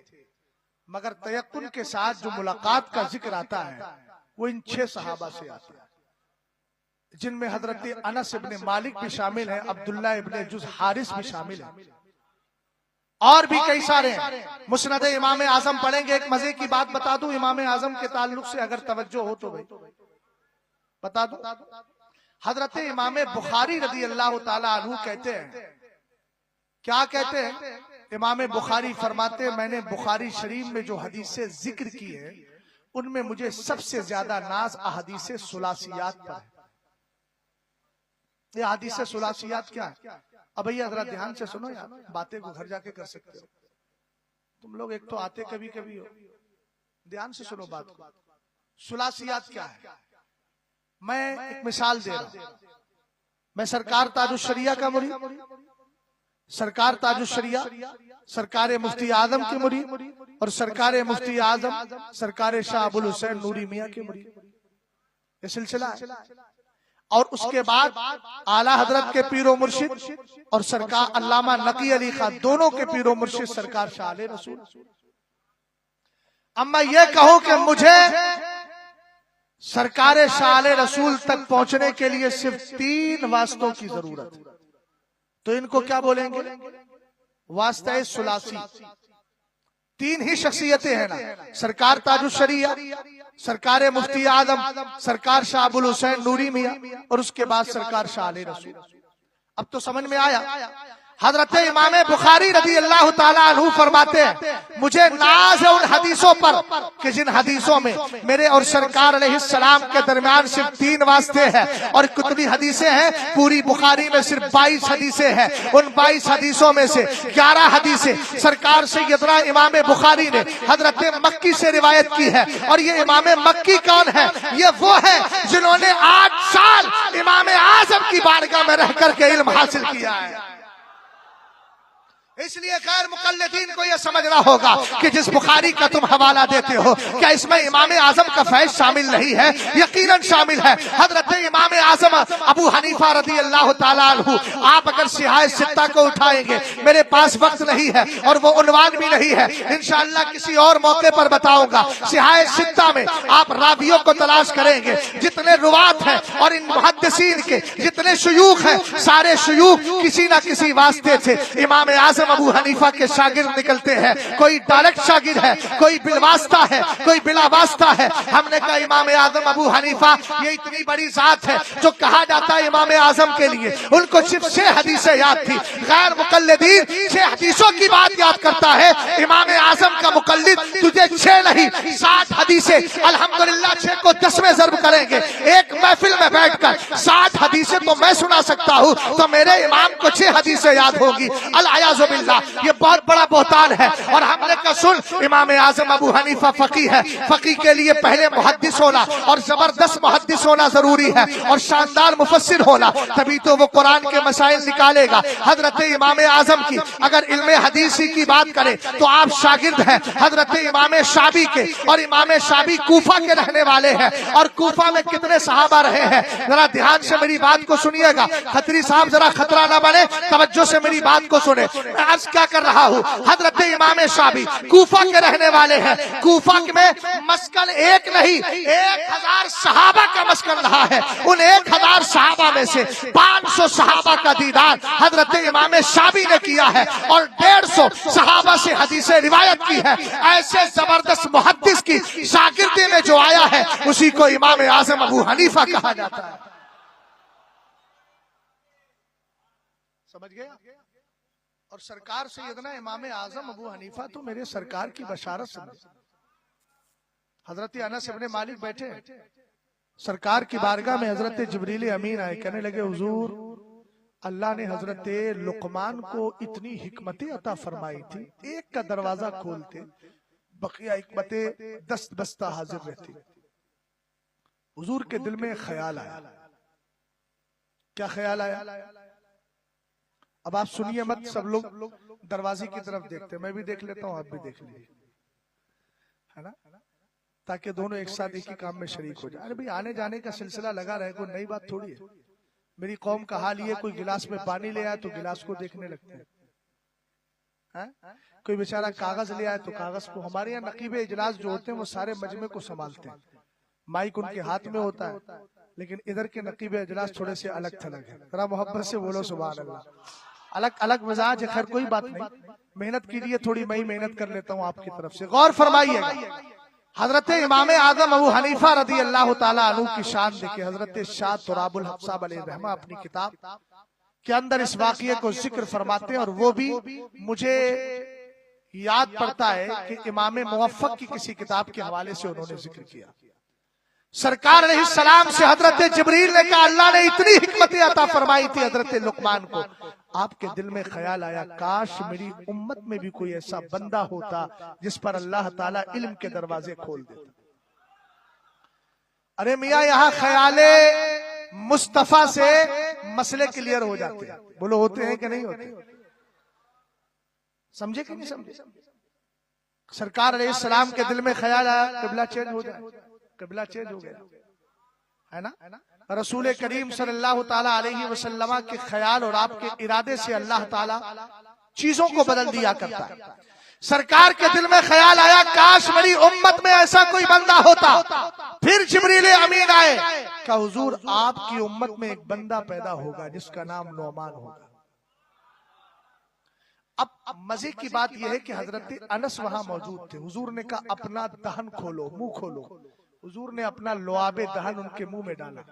मगर तयक्कुन के साथ जो मुलाकात का जिक्र आता है वो इन 6 सहाबा से आता है, जिनमें हजरत अनस इब्ने मालिक भी शामिल है, अब्दुल्ला इब्ने जुज हारिस भी शामिल है, और भी कई सारे हैं। मुस्नद इमाम आजम पढ़ेंगे। एक मजे की बात बता दूं इमाम आजम के ताल्लुक से, अगर तवज्जो हो तो भाई बता दूं। हजरत इमाम बुखारी रदी अल्लाह ताला अन्हु कहते हैं, क्या कहते हैं? इमाम बुखारी फरमाते हैं, मैंने बुखारी शरीफ में जो हदीसें जिक्र की है उनमें मुझे सबसे ज्यादा नाज अहदीसे सुलासियात पर है। ये हदीसे सुलासियात क्या है? अब भैया जरा ध्यान से सुनो यार, बातें को घर जाके कर सकते हो तुम लोग, एक तो आते कभी कभी हो, ध्यान से सुनो बात को। सुलासियात क्या है? मैं एक मिसाल दे रहा हूं। मैं सरकार ताजुश्शरिया का मुरीद, सरकार ताजुश्शरिया सरकार मुफ्ती आजम के मुरीद, और सरकार मुफ्ती आजम सरकार शाह अबुल हुसैन नूरी मियां के मुरीद, ये सिलसिला है। और उसके बाद आला हजरत के पीरो मुर्शिद और सरकार अल्लामा नकी अली खान दोनों के पीरो मुर्शिद सरकार शाह रसूल। अब मैं ये कहूं कि मुझे सरकार शाह रसूल तक पहुंचने के लिए सिर्फ 3 वास्तों की जरूरत है, तो इनको क्या बोलेंगे? वास्ता सुलासी। 3 ही शख्सियतें हैं ना, सरकार ताजुश्शरिया, सरकार मुफ्ती आजम सरकार शाह अबुल हुसैन नूरी मियां, और उसके बाद सरकार शाह रसूल। अब तो समझ में आया। हजरत इमाम बुखारी रदी अल्लाह ताला अन्हु फरमाते हैं, मुझे नाज है उन हदीसों पर कि जिन हदीसों में मेरे और सरकार अलैहिस्सलाम के दरमियान सिर्फ 3 वास्ते हैं। और कितनी हदीसें हैं? पूरी बुखारी में सिर्फ 22 हदीसें हैं। उन 22 हदीसों में से 11 हदीसें सरकार सैयदना इमाम बुखारी ने हजरत मक्की से रिवायत की है। और ये इमाम मक्की कौन है? ये वो है जिन्होंने 8 साल इमाम आजम की बारगाह में रह करके इल्म हासिल किया है। इसलिए गैर मुकल्लिदीन को यह समझना होगा कि जिस बुखारी का तुम हवाला देते हो, क्या इसमें इमाम आजम का फैज शामिल नहीं है? यकीनन शामिल है। हजरत इमाम आजम अबू हनीफा रदी अल्लाह ताला अन्हु, आप अगर सिहाह सित्ता को उठाएंगे, मेरे पास वक्त नहीं है और वो उन्वान भी नहीं है, इंशाअल्लाह किसी और मौके पर बताऊंगा। सिहाह सित्ता में आप रावियों को तलाश करेंगे, जितने रुवात हैं और इन मुहद्दिसीन के जितने शुयूख हैं, सारे शुयूख किसी ना किसी वास्ते से इमाम आजम अबू हनीफा के शागिर्द निकलते हैं। कोई डायरेक्ट शागिर्द है, कोई बिलवास्ता है, कोई बिला वास्ता है। हमने कहा इमाम आजम अबू हनीफा ये इतनी बड़ी जात है जो कहा जाता है इमाम आजम के लिए उनको सिर्फ 6 हदीसें याद थी। गैर मुकल्लिदीन 6 हदीसों की बात याद करता है। इमाम आजम का मुकल्लिद तुझे 6 नहीं 60 हदीसें, अल्हम्दुलिल्लाह 6 को 10 में ज़र्ब करेंगे। एक महफिल में बैठकर 60 हदीसें तो मैं सुना सकता हूँ, तो मेरे इमाम को 6 हदीसें याद होगी। अल-अयाज़ु बिल्लाह, ये बहुत बड़ा बोहतान है। और हमने कहा सुन, इमाम आजम अबू हनीफा फकी है, फकी के लिए पहले मुहद्दिस होना और जबरदस्त मुहद्दिस होना जरूरी है और शानदार मुफस्सिर होना, तभी तो वो कुरान के मसाइल निकालेगा। हजरत इमाम आजम की अगर इल्मे हदीसी की बात करें तो आप शागिर्द हैं हजरत इमाम शाबी के, और इमाम शाबी कूफा के रहने वाले हैं। और कूफा में कितने सहाबा रहे हैं, जरा ध्यान से मेरी बात को सुनिएगा। खत्री साहब जरा खतरा ना बने, तवज्जो से मेरी बात को सुने। आज क्या कर रहा हूँ, हजरत इमाम शाबी कूफा के रहने वाले हैं। कूफा में मस्कन एक नहीं 1000 सहाबा का मस्कन रहा है। उन 1000 सहाबा में से 500 सहाबा का दीदार हजरत इमाम शाबी ने किया है और 150 सहाबा से हदीसें रिवायत की है। ऐसे जबरदस्त मुहद्दिस की शागिर्दी में जो आया है उसी को इमाम आजम अबू हनीफा कहा जाता है। समझ गया? और सरकार सैयदना इमाम आजम अबू हनीफा तो मेरे सरकार की बशारत समझे। हजरत अनस इब्ने मालिक बैठे, सरकार की बारगाह में हजरत जिब्रील अमीन आए, कहने लगे हुजूर अल्लाह ने हजरत लुकमान को इतनी हिकमतें अता फरमाई थी, एक का दरवाजा खोलते बकिया हिकमतें 10 बस्ता हाजिर रहती। हुजूर के दिल में ख्याल आया। क्या ख्याल आया? अब आप सुनिए मत, सब लोग दरवाजे की तरफ देखते, मैं भी देख लेता हूं, आप भी देख लीजिए, है ना, ताकि दोनों एक साथ एक ही काम में शरीक हो जाए। अरे भाई आने जाने का सिलसिला लगा रहे, कोई नई बात थोड़ी है। मेरी कौम का हाल ये, कोई गिलास में पानी ले आए तो गिलास को देखने लगते हैं, कोई बेचारा कागज ले आए तो कागज को। हमारे यहाँ नकीबे इजलास जो होते हैं वो सारे मजमे को संभालते हैं, माइक उनके हाथ में होता है, लेकिन इधर के नकीबे इजलास थोड़े से अलग थलग है। जरा मोहब्बत से बोलो सुभान अल्लाह। अलग अलग मिजाज है, खैर कोई बात नहीं, मेहनत कीजिए थोड़ी, मैं ही मेहनत कर लेता हूँ आपकी तरफ से। गौर फरमाइएगा, हजरत इमाम आजम अबू हनीफा रदी अल्लाह ताला अन्हु की शान देखिए। हजरत शाह तुराबुल हक साहब अलैहि रहमा अपनी किताब के अंदर इस वाक़ये को जिक्र फरमाते हैं, और वो भी मुझे याद पड़ता है कि इमाम मुवफ़्फ़क़ की किसी किताब के हवाले से उन्होंने जिक्र किया। सरकार अलैहिस्सलाम से हजरत जिब्रील ने कहा, अल्लाह ने इतनी हिकमत अता फरमाई थी हजरत लुकमान को, आपके दिल में ख्याल आया काश मेरी उम्मत में भी कोई ऐसा बंदा होता जिस पर अल्लाह ताला इल्म के दरवाजे खोल देता। अरे मियाँ, यहाँ ख्याले मुस्तफा से मसले क्लियर हो जाते हैं। बोलो होते हैं कि नहीं होते? समझे कि नहीं समझे? सरकार अलैहिस्सलाम के दिल में ख्याल आया किबला चेंज हो जाए, किबला चेंज हो गया, है ना। रसूल करीम सल्लल्लाहु ताला अलैहि वसल्लम के ख्याल और आपके इरादे से अल्लाह ताला चीजों को बदल दिया करता है। सरकार के दिल में ख्याल आया काश मेरी उम्मत में ऐसा कोई बंदा होता। फिर जिब्रील अमीन आए, कहा हुजूर आपकी उम्मत में एक बंदा पैदा होगा जिसका नाम नौमान होगा। अब मजे की बात यह है कि हजरत अनस वहां मौजूद थे। हुजूर ने कहा अपना दहन खोलो, मुंह खोलो। हुजूर ने अपना लुआबे दहन उनके मुंह में डाला।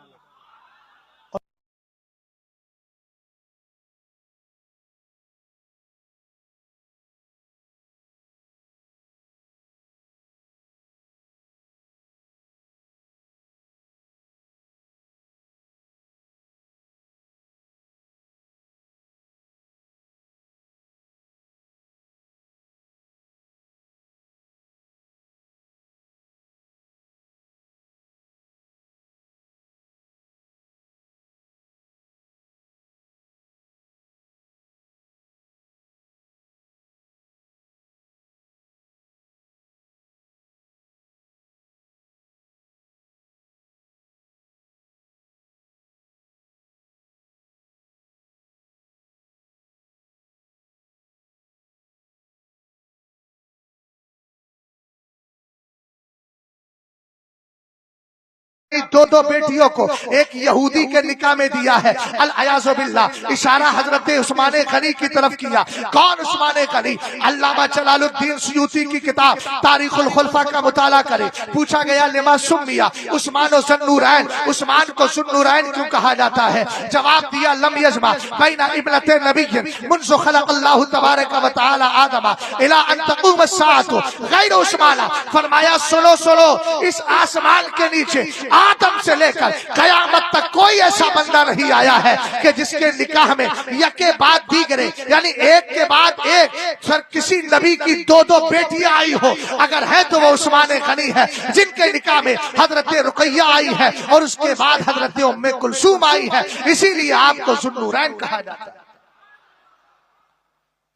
दो दो बेटियों को एक यहूदी के निकाह में दिया है। अल अयाज़ु बिल्लाह। इशारा हजरत उस्मान गनी की तरफ किया। कौन उस्मान गनी? अल्लामा जलालुद्दीन सुयूती की किताब तारीखुल खुलफा का मुताला करे। पूछा गया लिमा सुम्मिया उस्मान व ज़ुन्नूरैन, उस्मान को ज़ुन्नूरैन क्यों कहा जाता है? जवाब दिया लम यजमा बैना इब्नते नबिय्यिन मुन्ज़ु खलक़ल्लाहु तबारक व तआला आदम इला अन तक़ूम अस्साअतु गैर उस्मान। फरमाया सुनो सुनो, इस आसमान के नीचे आदम से लेकर कयामत तक कोई ऐसा बंदा नहीं आया है कि जिसके निकाह में यके बाद दीगरे यानी एक के बाद एक सर किसी नबी की दो दो बेटियां आई हो। अगर है तो वो उस्मान गनी है, जिनके निकाह में हजरत रुकैया आई है और उसके बाद हजरत उम्मे कुलसूम आई है। इसीलिए आपको ज़ुन्नूरैन कहा जाता है।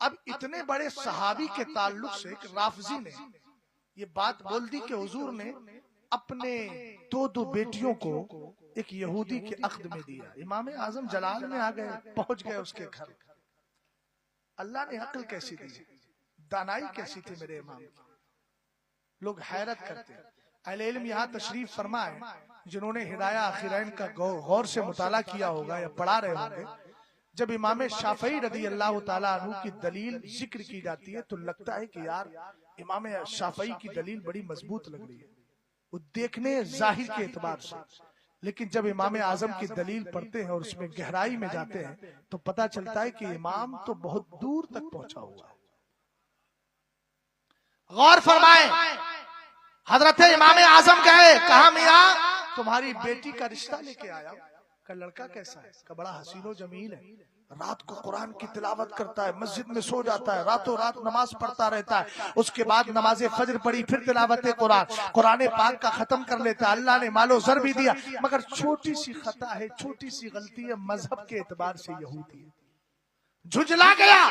अब इतने बड़े सहाबी के ताल्लुक से एक राफजी ने ये बात बोल दी कि हुजूर ने अपने दो दो बेटियों को एक यहूदी के अक्द में दिया। इमाम आजम जलाल में आ गए, पहुंच गए उसके घर। अल्लाह ने अक्ल कैसी दी, दानाई कैसी थी मेरे इमाम की, लोग हैरत करते। अहले इल्म यहाँ तशरीफ फरमाए जिन्होंने हिदाया आखिरैन का गौर से मुताला किया होगा या पढ़ा रहे होंगे। जब इमाम शाफई रदी अल्लाह ताला अन्हु की दलील जिक्र की जाती है तो लगता है कि यार इमाम शाफई की दलील बड़ी मजबूत लग रही है वो देखने जाहिर के एतबार से, लेकिन जब इमाम आजम की दलील पढ़ते हैं और उसमें गहराई में जाते हैं तो पता चलता है कि इमाम तो बहुत दूर तक पहुंचा हुआ है। गौर फरमाएं, हजरत इमाम आजम गए, कहा मियां तुम्हारी बेटी का रिश्ता लेके आया। का लड़का कैसा है? का बड़ा हसीनो जमील है, रात को कुरान की तिलावत करता है, मस्जिद में सो जाता है, रातों रात नमाज पढ़ता रहता है, उसके बाद नमाज फजर पढ़ी, फिर तिलावत कुरान पाक का खत्म कर लेता है। अल्लाह ने मालो जर भी दिया, मगर छोटी सी खता है, छोटी सी गलती है, मजहब के एतबार से यहूदी है। झुंझला गया,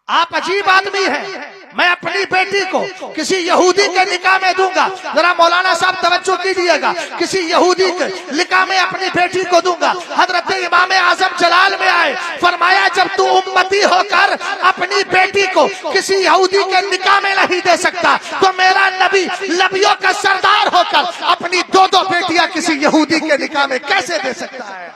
आप अजीब आदमी हैं, मैं अपनी बेटी को किसी यहूदी के निकाह में दूंगा। जरा मौलाना साहब तवज्जो कीजिएगा, किसी यहूदी के निकाह में अपनी बेटी को दूंगा। हजरत इमाम आजम जलाल में आए, फरमाया जब तू उम्मती होकर अपनी बेटी को किसी यहूदी के निकाह में नहीं दे सकता, तो मेरा नबी नबियों का सरदार होकर अपनी दो दो बेटियां किसी यहूदी के निकाह में कैसे दे सकता है।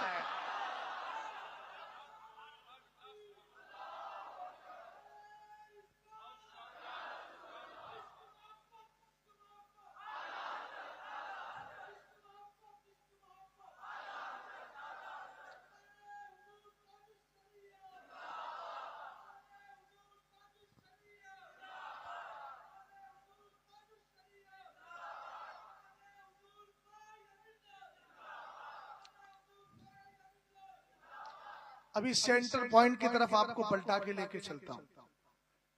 अभी सेंटर पॉइंट की तरफ आपको पलटा के लेके चलता हूं।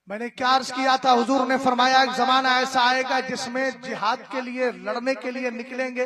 मैंने क्या अर्ज किया था, हुजूर ने फरमाया एक जमाना ऐसा आएगा जिसमें जिहाद के लिए लड़ने के लिए निकलेंगे।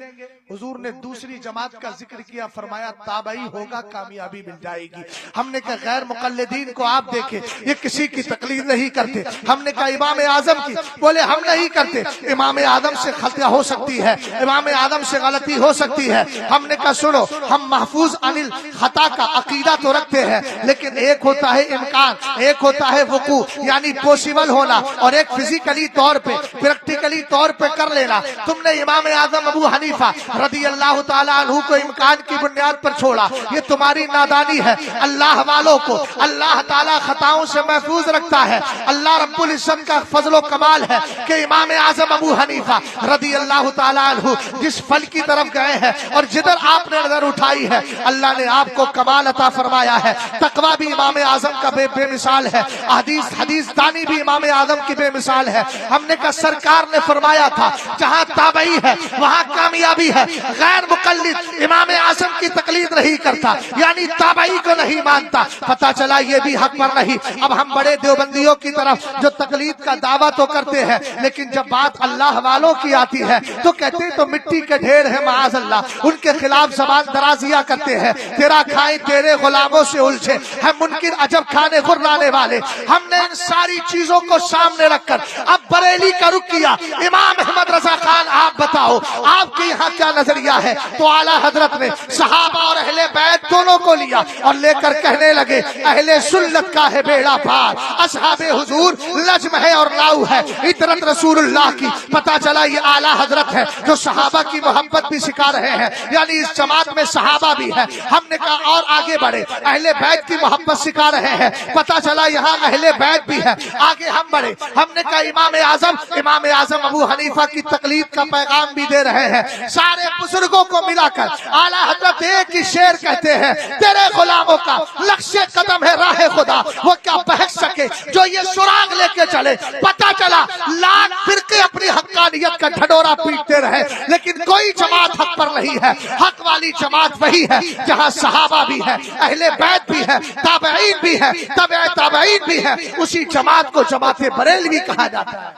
हुजूर ने दूसरी जमात का जिक्र किया, फरमाया ताबई होगा, कामयाबी मिल जाएगी। हमने कहा गैर मुकल्लिदीन को आप देखे, ये किसी की तकलीफ नहीं करते। हमने कहा इमाम आजम की, बोले हम नहीं करते। इमाम आजम से खता हो सकती है, इमाम आजम से गलती हो सकती है। हमने कहा सुनो, हम महफूज अनिल खता का अकीदा तो रखते हैं, लेकिन एक होता है इम्कान, एक होता है वकू यानी पॉसिबल होना, और एक फिजिकली तौर पे प्रैक्टिकली तौर पे कर लेना। तुमने इमाम आजम अबू हनीफा रदी अल्लाह ताला अन्हु को इम्कान की बुनियाद पर छोड़ा, ये तुम्हारी नादानी है। अल्लाह वालों को अल्लाह ताला खताओं से महफूज रखता है। अल्लाह रब्बुल इज्जत का फजलो कमाल है कि इमाम आजम अबू हनीफा रदी अल्लाह ताला अन्हु जिस फल की तरफ गए हैं और जिधर आपने नजर उठाई है, अल्लाह ने आपको कमाल अता फरमाया है। तकवा भी इमाम आजम का बेमिसाल है, हदीस दानी भी इमाम आजम की बेमिसाल है। हमने कहा सरकार ने फरमाया था जहां ताबई है वहां कामयाबी है। गैर मुकल्लिद इमाम आजम की तकलीद नहीं करता, यानी ताबई को नहीं मानता। पता चला ये भी हक पर नहीं। अब हम बड़े देवबंदियों की तरफ जो तकलीद का दावा तो करते हैं, लेकिन जब बात अल्लाह वालों की आती है तो कहते तो मिट्टी के ढेर है माज़ अल्लाह, उनके खिलाफ जबान दराजिया करते हैं। तेरा खाए तेरे गुलामों से उलझे है मुनकिर अजब खाने गुर्राने वाले। हमने इन सारी चीजों को सामने रखकर अब बरेली का रुख किया। इमाम अहमद रजा खान, आप बताओ आपके यहाँ क्या नजरिया है? तो आला हजरत ने सहाबा और अहले बैत दोनों को लिया और लेकर कहने लगे अहले सुन्नत का है बेड़ा पार, असहाबे हुजूर लज्म है और लाऊ है, इतरत रसूलुल्लाह की। पता चला ये आला हजरत है जो सहाबा की मोहब्बत भी सिखा रहे हैं, यानी इस जमात में सहाबा भी है। हमने कहा और आगे बढ़े, अहले बैत की मोहब्बत सिखा रहे हैं। पता चला यहाँ अहले बैत भी है। आगे हम बढ़े, हमने कहा इमाम आजम अबू हनीफा की तकलीद का पैगाम भी दे रहे हैं। सारे बुजुर्गों को मिलाकर आला हजरत एक ही शेर कहते हैं, तेरे गुलामों का लक्ष्य कदम है राह खुदा, वो क्या बहक सके जो ये सुराग लेके चले। पता चला लाख फिरके अपनी हक्कानियत का ढडोरा पीटते रहे, लेकिन कोई जमात हक पर नहीं है। हक वाली जमात वही है जहां सहाबा भी है, अहले बैत भी है, ताबईन भी है, तबे ताबईन भी है। उसी जमात को जमाते बरेलवी कहा जाता है।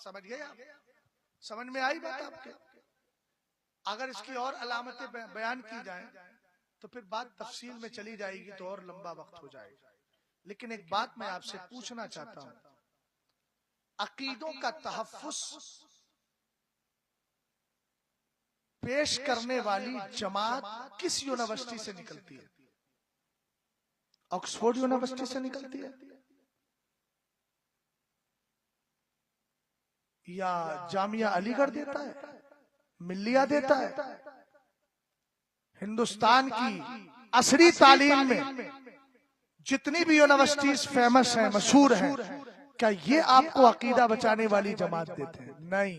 समझ गए आप? समझ में आई बात आपके? अगर इसकी और अलामतें बयान की जाएं तो फिर बात तफसील में चली जाएगी तो और लंबा वक्त हो जाएगा। लेकिन एक बात मैं आपसे पूछना चाहता हूं, अकीदों का तहफ्फुज़ पेश करने वाली जमात किस यूनिवर्सिटी से निकलती है? ऑक्सफोर्ड यूनिवर्सिटी से निकलती है या जामिया अलीगढ़ देता है, मिल्लिया देता है? हिंदुस्तान की असरी तालीम में जितनी भी यूनिवर्सिटीज फेमस हैं, मशहूर हैं, क्या ये आपको अकीदा बचाने वाली जमात देते हैं? नहीं,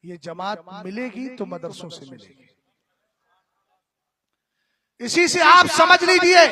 ये जमात मिलेगी तो मदरसों से मिलेगी। इसी से आप समझ लीजिए,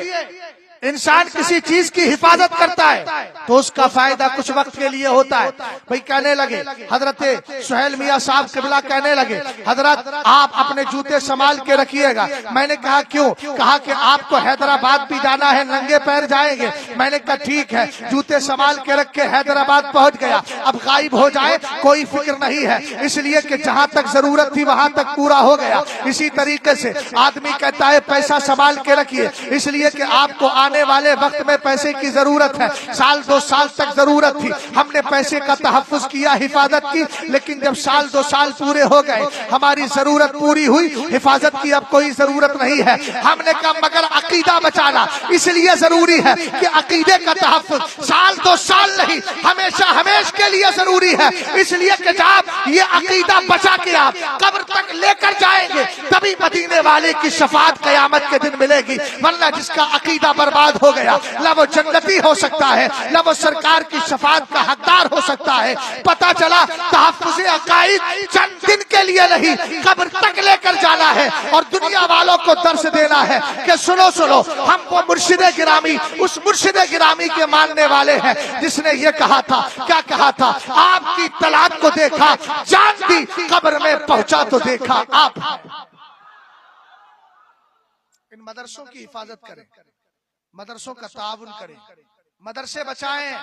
इंसान किसी चीज की हिफाजत करता है तो उसका फायदा कुछ वक्त के लिए होता है। भाई कहने लगे हजरत सुहेल मियां साहब किबला कहने लगे हजरत आप अपने जूते संभाल के रखिएगा। मैंने कहा क्यों? कहा कि आपको हैदराबाद भी जाना है, नंगे पैर जाएंगे। मैंने कहा ठीक है, जूते संभाल के रख के हैदराबाद पहुंच गया। अब गायब हो जाए कोई फिक्र नहीं है, इसलिए कि जहां तक जरूरत थी वहां तक पूरा हो गया। इसी तरीके से आदमी कहता है पैसा संभाल के रखिए, इसलिए कि आपको आने वाले वक्त में पैसे की जरूरत है, साल 2 साल तक जरूरत थी, हमने पैसे का तहफ्फुज किया, हिफाजत की, लेकिन जब साल 2 साल पूरे हो गए, हमारी जरूरत पूरी हुई, हिफाजत की अब कोई जरूरत नहीं है। हमने कहा मगर अकीदा बचाना इसलिए जरूरी है कि अकीदे का तहफ्फुज साल 2 साल नहीं, हमेशा हमेश के लिए जरूरी है, इसलिए कि जब ये अकीदा बचा के आप कब्र तक लेकर जाएंगे तभी मदीने वाले की शफाअत क़यामत के दिन मिलेगी। वरना जिसका अकीदा बर्बाद हो गया, ना वो जन्नती हो सकता है, ना वो सरकार की शफाअत का हकदार हो सकता है। पता चला तहफ्फुज़ अकाईद चंद दिन के लिए नहीं, कब्र तक लेकर जाना है और दुनिया वालों को दर्श देना है कि सुनो सुनो, हम वो मुर्शिदे गिरामी, उस मुर्शिदे गिरामी के मानने वाले हैं जिसने ये कहा था, क्या कहा था, आपकी तलाक को देखा, जान दी, कब्र में पहुंचा तो देखा आप। इन मदरसों की हिफाजत करें, मदरसों का ताउन करें, मदरसे बचाएं।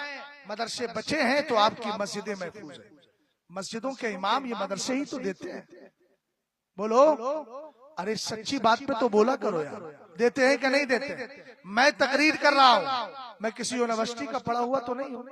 मदरसे बचे हैं तो आपकी मस्जिदें महफूज है। मस्जिदों के इमाम ये मदरसे ही तो देते हैं। बोलो, अरे सच्ची बात पे तो बोला करो यार, देते हैं कि नहीं देते? मैं तकरीर कर रहा हूँ, मैं किसी यूनिवर्सिटी का पढ़ा हुआ तो नहीं हूँ,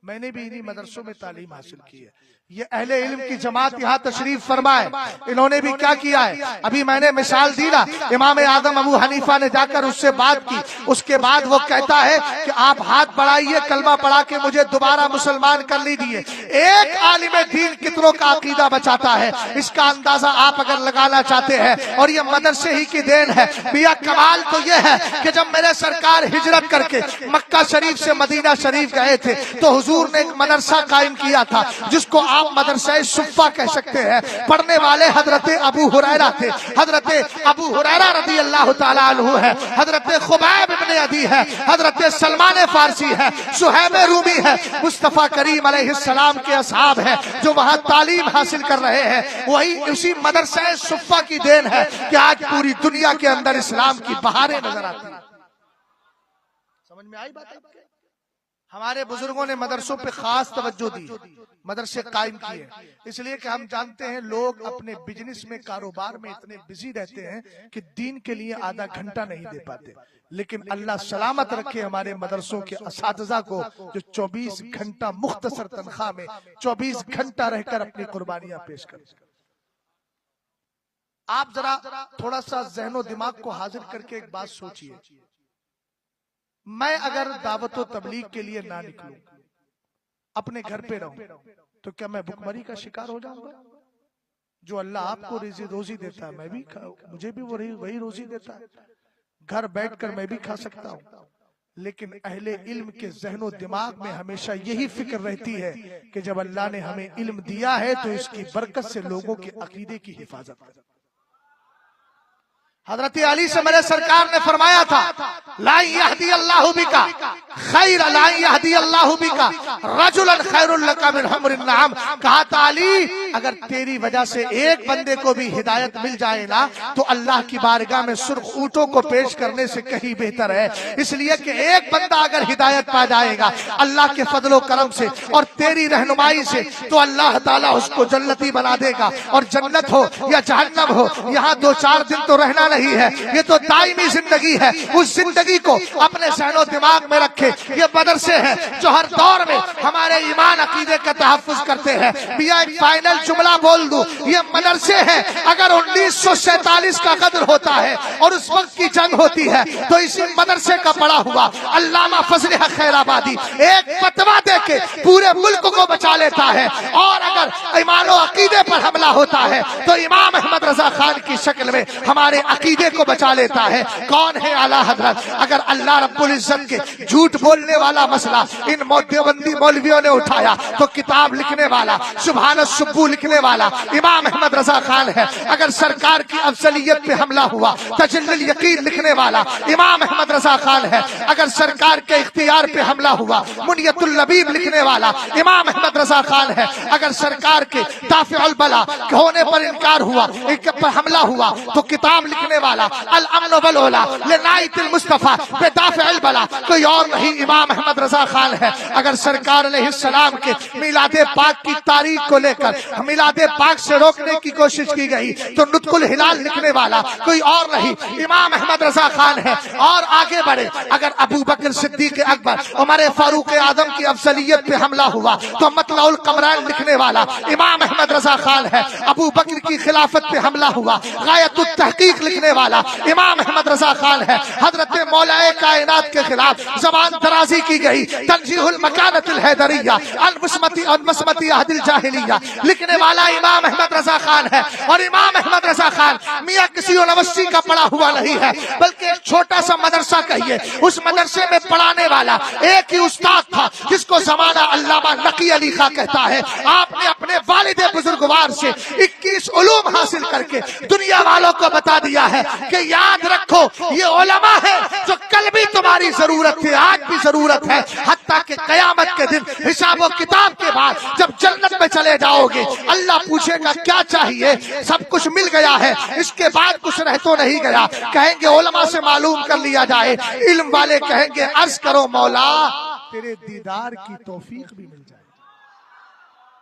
मैंने भी इन्हीं मदरसों में तालीम हासिल की है। ये अहले इल्म की जमात यहाँ तशरीफ फरमाए, इन्होंने भी क्या किया है, अभी मैंने मिसाल दी ना, इमाम आदम अबू हनीफा ने जाकर उससे बात की, उसके बाद वो कहता है कि आप हाथ बढ़ाइए, कलमा पढ़ा के मुझे दोबारा मुसलमान कर लीजिए। एक आलिम दीन कितनों का अकीदा बचाता है, इसका अंदाजा आप अगर लगाना चाहते हैं, और ये मदरसे ही की देन है। भैया कमाल तो ये है कि जब मेरे सरकार हिजरत करके मक्का शरीफ से मदीना शरीफ गए थे तो हुजूर ने एक मदरसा कायम किया था जिसको आप मदरसा सुफ़ा कह सकते हैं। पढ़ने वाले हजरत अबू हुरैरा थे, हजरत अबू हुरैरा रज़ी अल्लाह ताला अन्हु है, हजरत खुबैब इब्न अदी है, हजरत सलमान फारसी है, सुहैब रूमी है, मुस्तफा करीम अलैहिस्सलाम के असहाब है जो वहां तालीम हासिल कर रहे हैं। वही उसी मदरसा सुफ़ा की देन है कि आज पूरी दुनिया के अंदर इस्लाम की बहारें नजर आती हैं। समझ में आई बात? हमारे बुजुर्गों ने मदरसों पे खास तवज्जो दी, मदरसे कायम किए, इसलिए कि हम जानते हैं लोग अपने बिजनेस में, कारोबार में इतने बिजी रहते हैं कि दीन के लिए आधा घंटा नहीं दे पाते। लेकिन अल्लाह सलामत रखे हमारे मदरसों के असातिज़ा को जो 24 घंटा मुख्तसर तनख्वाह में 24 घंटा रहकर अपनी कुर्बानियां पेश करते। आप जरा थोड़ा सा ज़हनो दिमाग को हाजिर करके एक बात सोचिए, मैं अगर दावत व तबलीग के लिए ना निकलूं, अपने घर पे रहूं, तो क्या मैं भुखमरी का शिकार हो जाऊंगा? जो अल्लाह आपको रोजी देता है, मैं भी मुझे भी वही रोजी देता है, घर बैठकर मैं भी खा सकता हूं। लेकिन अहले इल्म के ज़हनो दिमाग में हमेशा यही फिक्र रहती है कि जब अल्लाह ने हमें इल्म दिया है तो इसकी बरकत से लोगों के अकीदे की हिफाजत करें। हजरत अली से मेरे सरकार ने फरमाया था, ला यहदी अल्लाहु बिका खैर, ला यहदी अल्लाहु बिका रजुलन खैरुल लका मिन हुमरिन नअम। कहा था अली, अगर तेरी वजह से एक बंदे को भी हिदायत मिल जाए ना तो अल्लाह की बारगाह में सुर्ख ऊंटों को पेश करने से कहीं बेहतर है। इसलिए कि एक बंदा अगर हिदायत पा जाएगा अल्लाह के फजलो करम से और तेरी रहनुमाई से, तो अल्लाह ताला उसको जन्नती बना देगा। और जन्नत हो या जहन्नम हो, यहाँ 2-4 दिन तो रहना नहीं है, ये तो दायमी जिंदगी है। उस जिंदगी को अपने सहनो दिमाग में रखे। ये मदरसे हैं जो हर दौर में हमारे ईमान अकीदे का तहफ्फुज करते हैं। भैया एक फाइनल जुमला बोल दूं, ये मदरसे हैं, अगर 1947 का कदर होता है और उस वक्त की जंग होती है तो इसी मदरसे का पड़ा हुआ अल्लामा फजल हक खैराबादी एक फतवा देके पूरे मुल्क को बचा लेता है। और अगर ईमान और अकीदे पर हमला होता है तो इमाम अहमद रजा खान की शक्ल में हमारे अकीदे को बचा लेता है। कौन है आला हजरत? अगर अल्लाह रब्बुल इज्जत के झूठ बोलने वाला मसला इन देवबंदी मौलवियों ने उठाया तो किताब लिखने वाला, सुभान सुब्बू लिखने वाला इमाम अहमद रजा खान है। अगर सरकार की अफजलियत पे हमला हुआ तजल्लुल यकीन लिखने वाला इमाम अहमद रजा खान है। अगर सरकार के इख्तियार पे हमला हुआ मुनियतुल लबीब लिखने वाला इमाम अहमद रजा खान है। अगर सरकार के दाफिउल बला होने पर इनकार हुआ, एक पर हमला हुआ तो किताब लिखने लिखने वाला अल अमन वल उला लिनाइतिल मुस्तफा बेदाफिल बला कोई और नहीं, इमाम अहमद रजा खान है। अगर सरकार अलैहिस्सलाम के मिलादे पाक की तारीख को लेकर मिलादे पाक से रोकने की कोशिश की गई तो नुत्कुल हिलाल लिखने वाला कोई और नहीं, इमाम अहमद रजा खान है। और आगे बढ़े, अगर अबू बकर सिद्दीक अकबर उमर फारूक आजम की अफजलियत पे हमला हुआ तो मतलाउल कमरान लिखने वाला इमाम अहमद रजा खान है। अबू बकर की खिलाफत पे हमला हुआ गायतुत तहकीक लिखने वाला इमाम अहमद रजा खान है। हजरत मौलाए कायनात के खिलाफ जबान दराजी की गई तंजीहुल मकानतिल हैदरिया अल-मुस्मती अहदिल जाहिलिया लिखने वाला इमाम अहमद रजा खान है। और इमाम अहमद रजा खान मियां किसी यूनिवर्सिटी का पढ़ा हुआ नहीं है, बल्कि एक छोटा सा मदरसा कहिए, उस मदरसे में पढ़ाने वाला एक ही उस्ताद था जिसको जमाना अल्लामा नकी अली खां कहता है। आपने अपने वालिद बुजुर्गवार से 21 उलूम हासिल करके दुनिया वालों को बता दिया है कि याद रखो ये उलमा है जो कल भी तुम्हारी जरूरत थी, आज भी जरूरत है, हत्ता कि कयामत के दिन हिसाब व किताब के बाद जब जन्नत में चले जाओगे अल्लाह पूछेगा क्या चाहिए, सब कुछ मिल गया है, इसके बाद कुछ रह तो नहीं गया। कहेंगे उलमा से मालूम कर लिया जाए, इल्म वाले कहेंगे अर्ज करो मौला तेरे दीदार की तौफीक भी मिल जाए।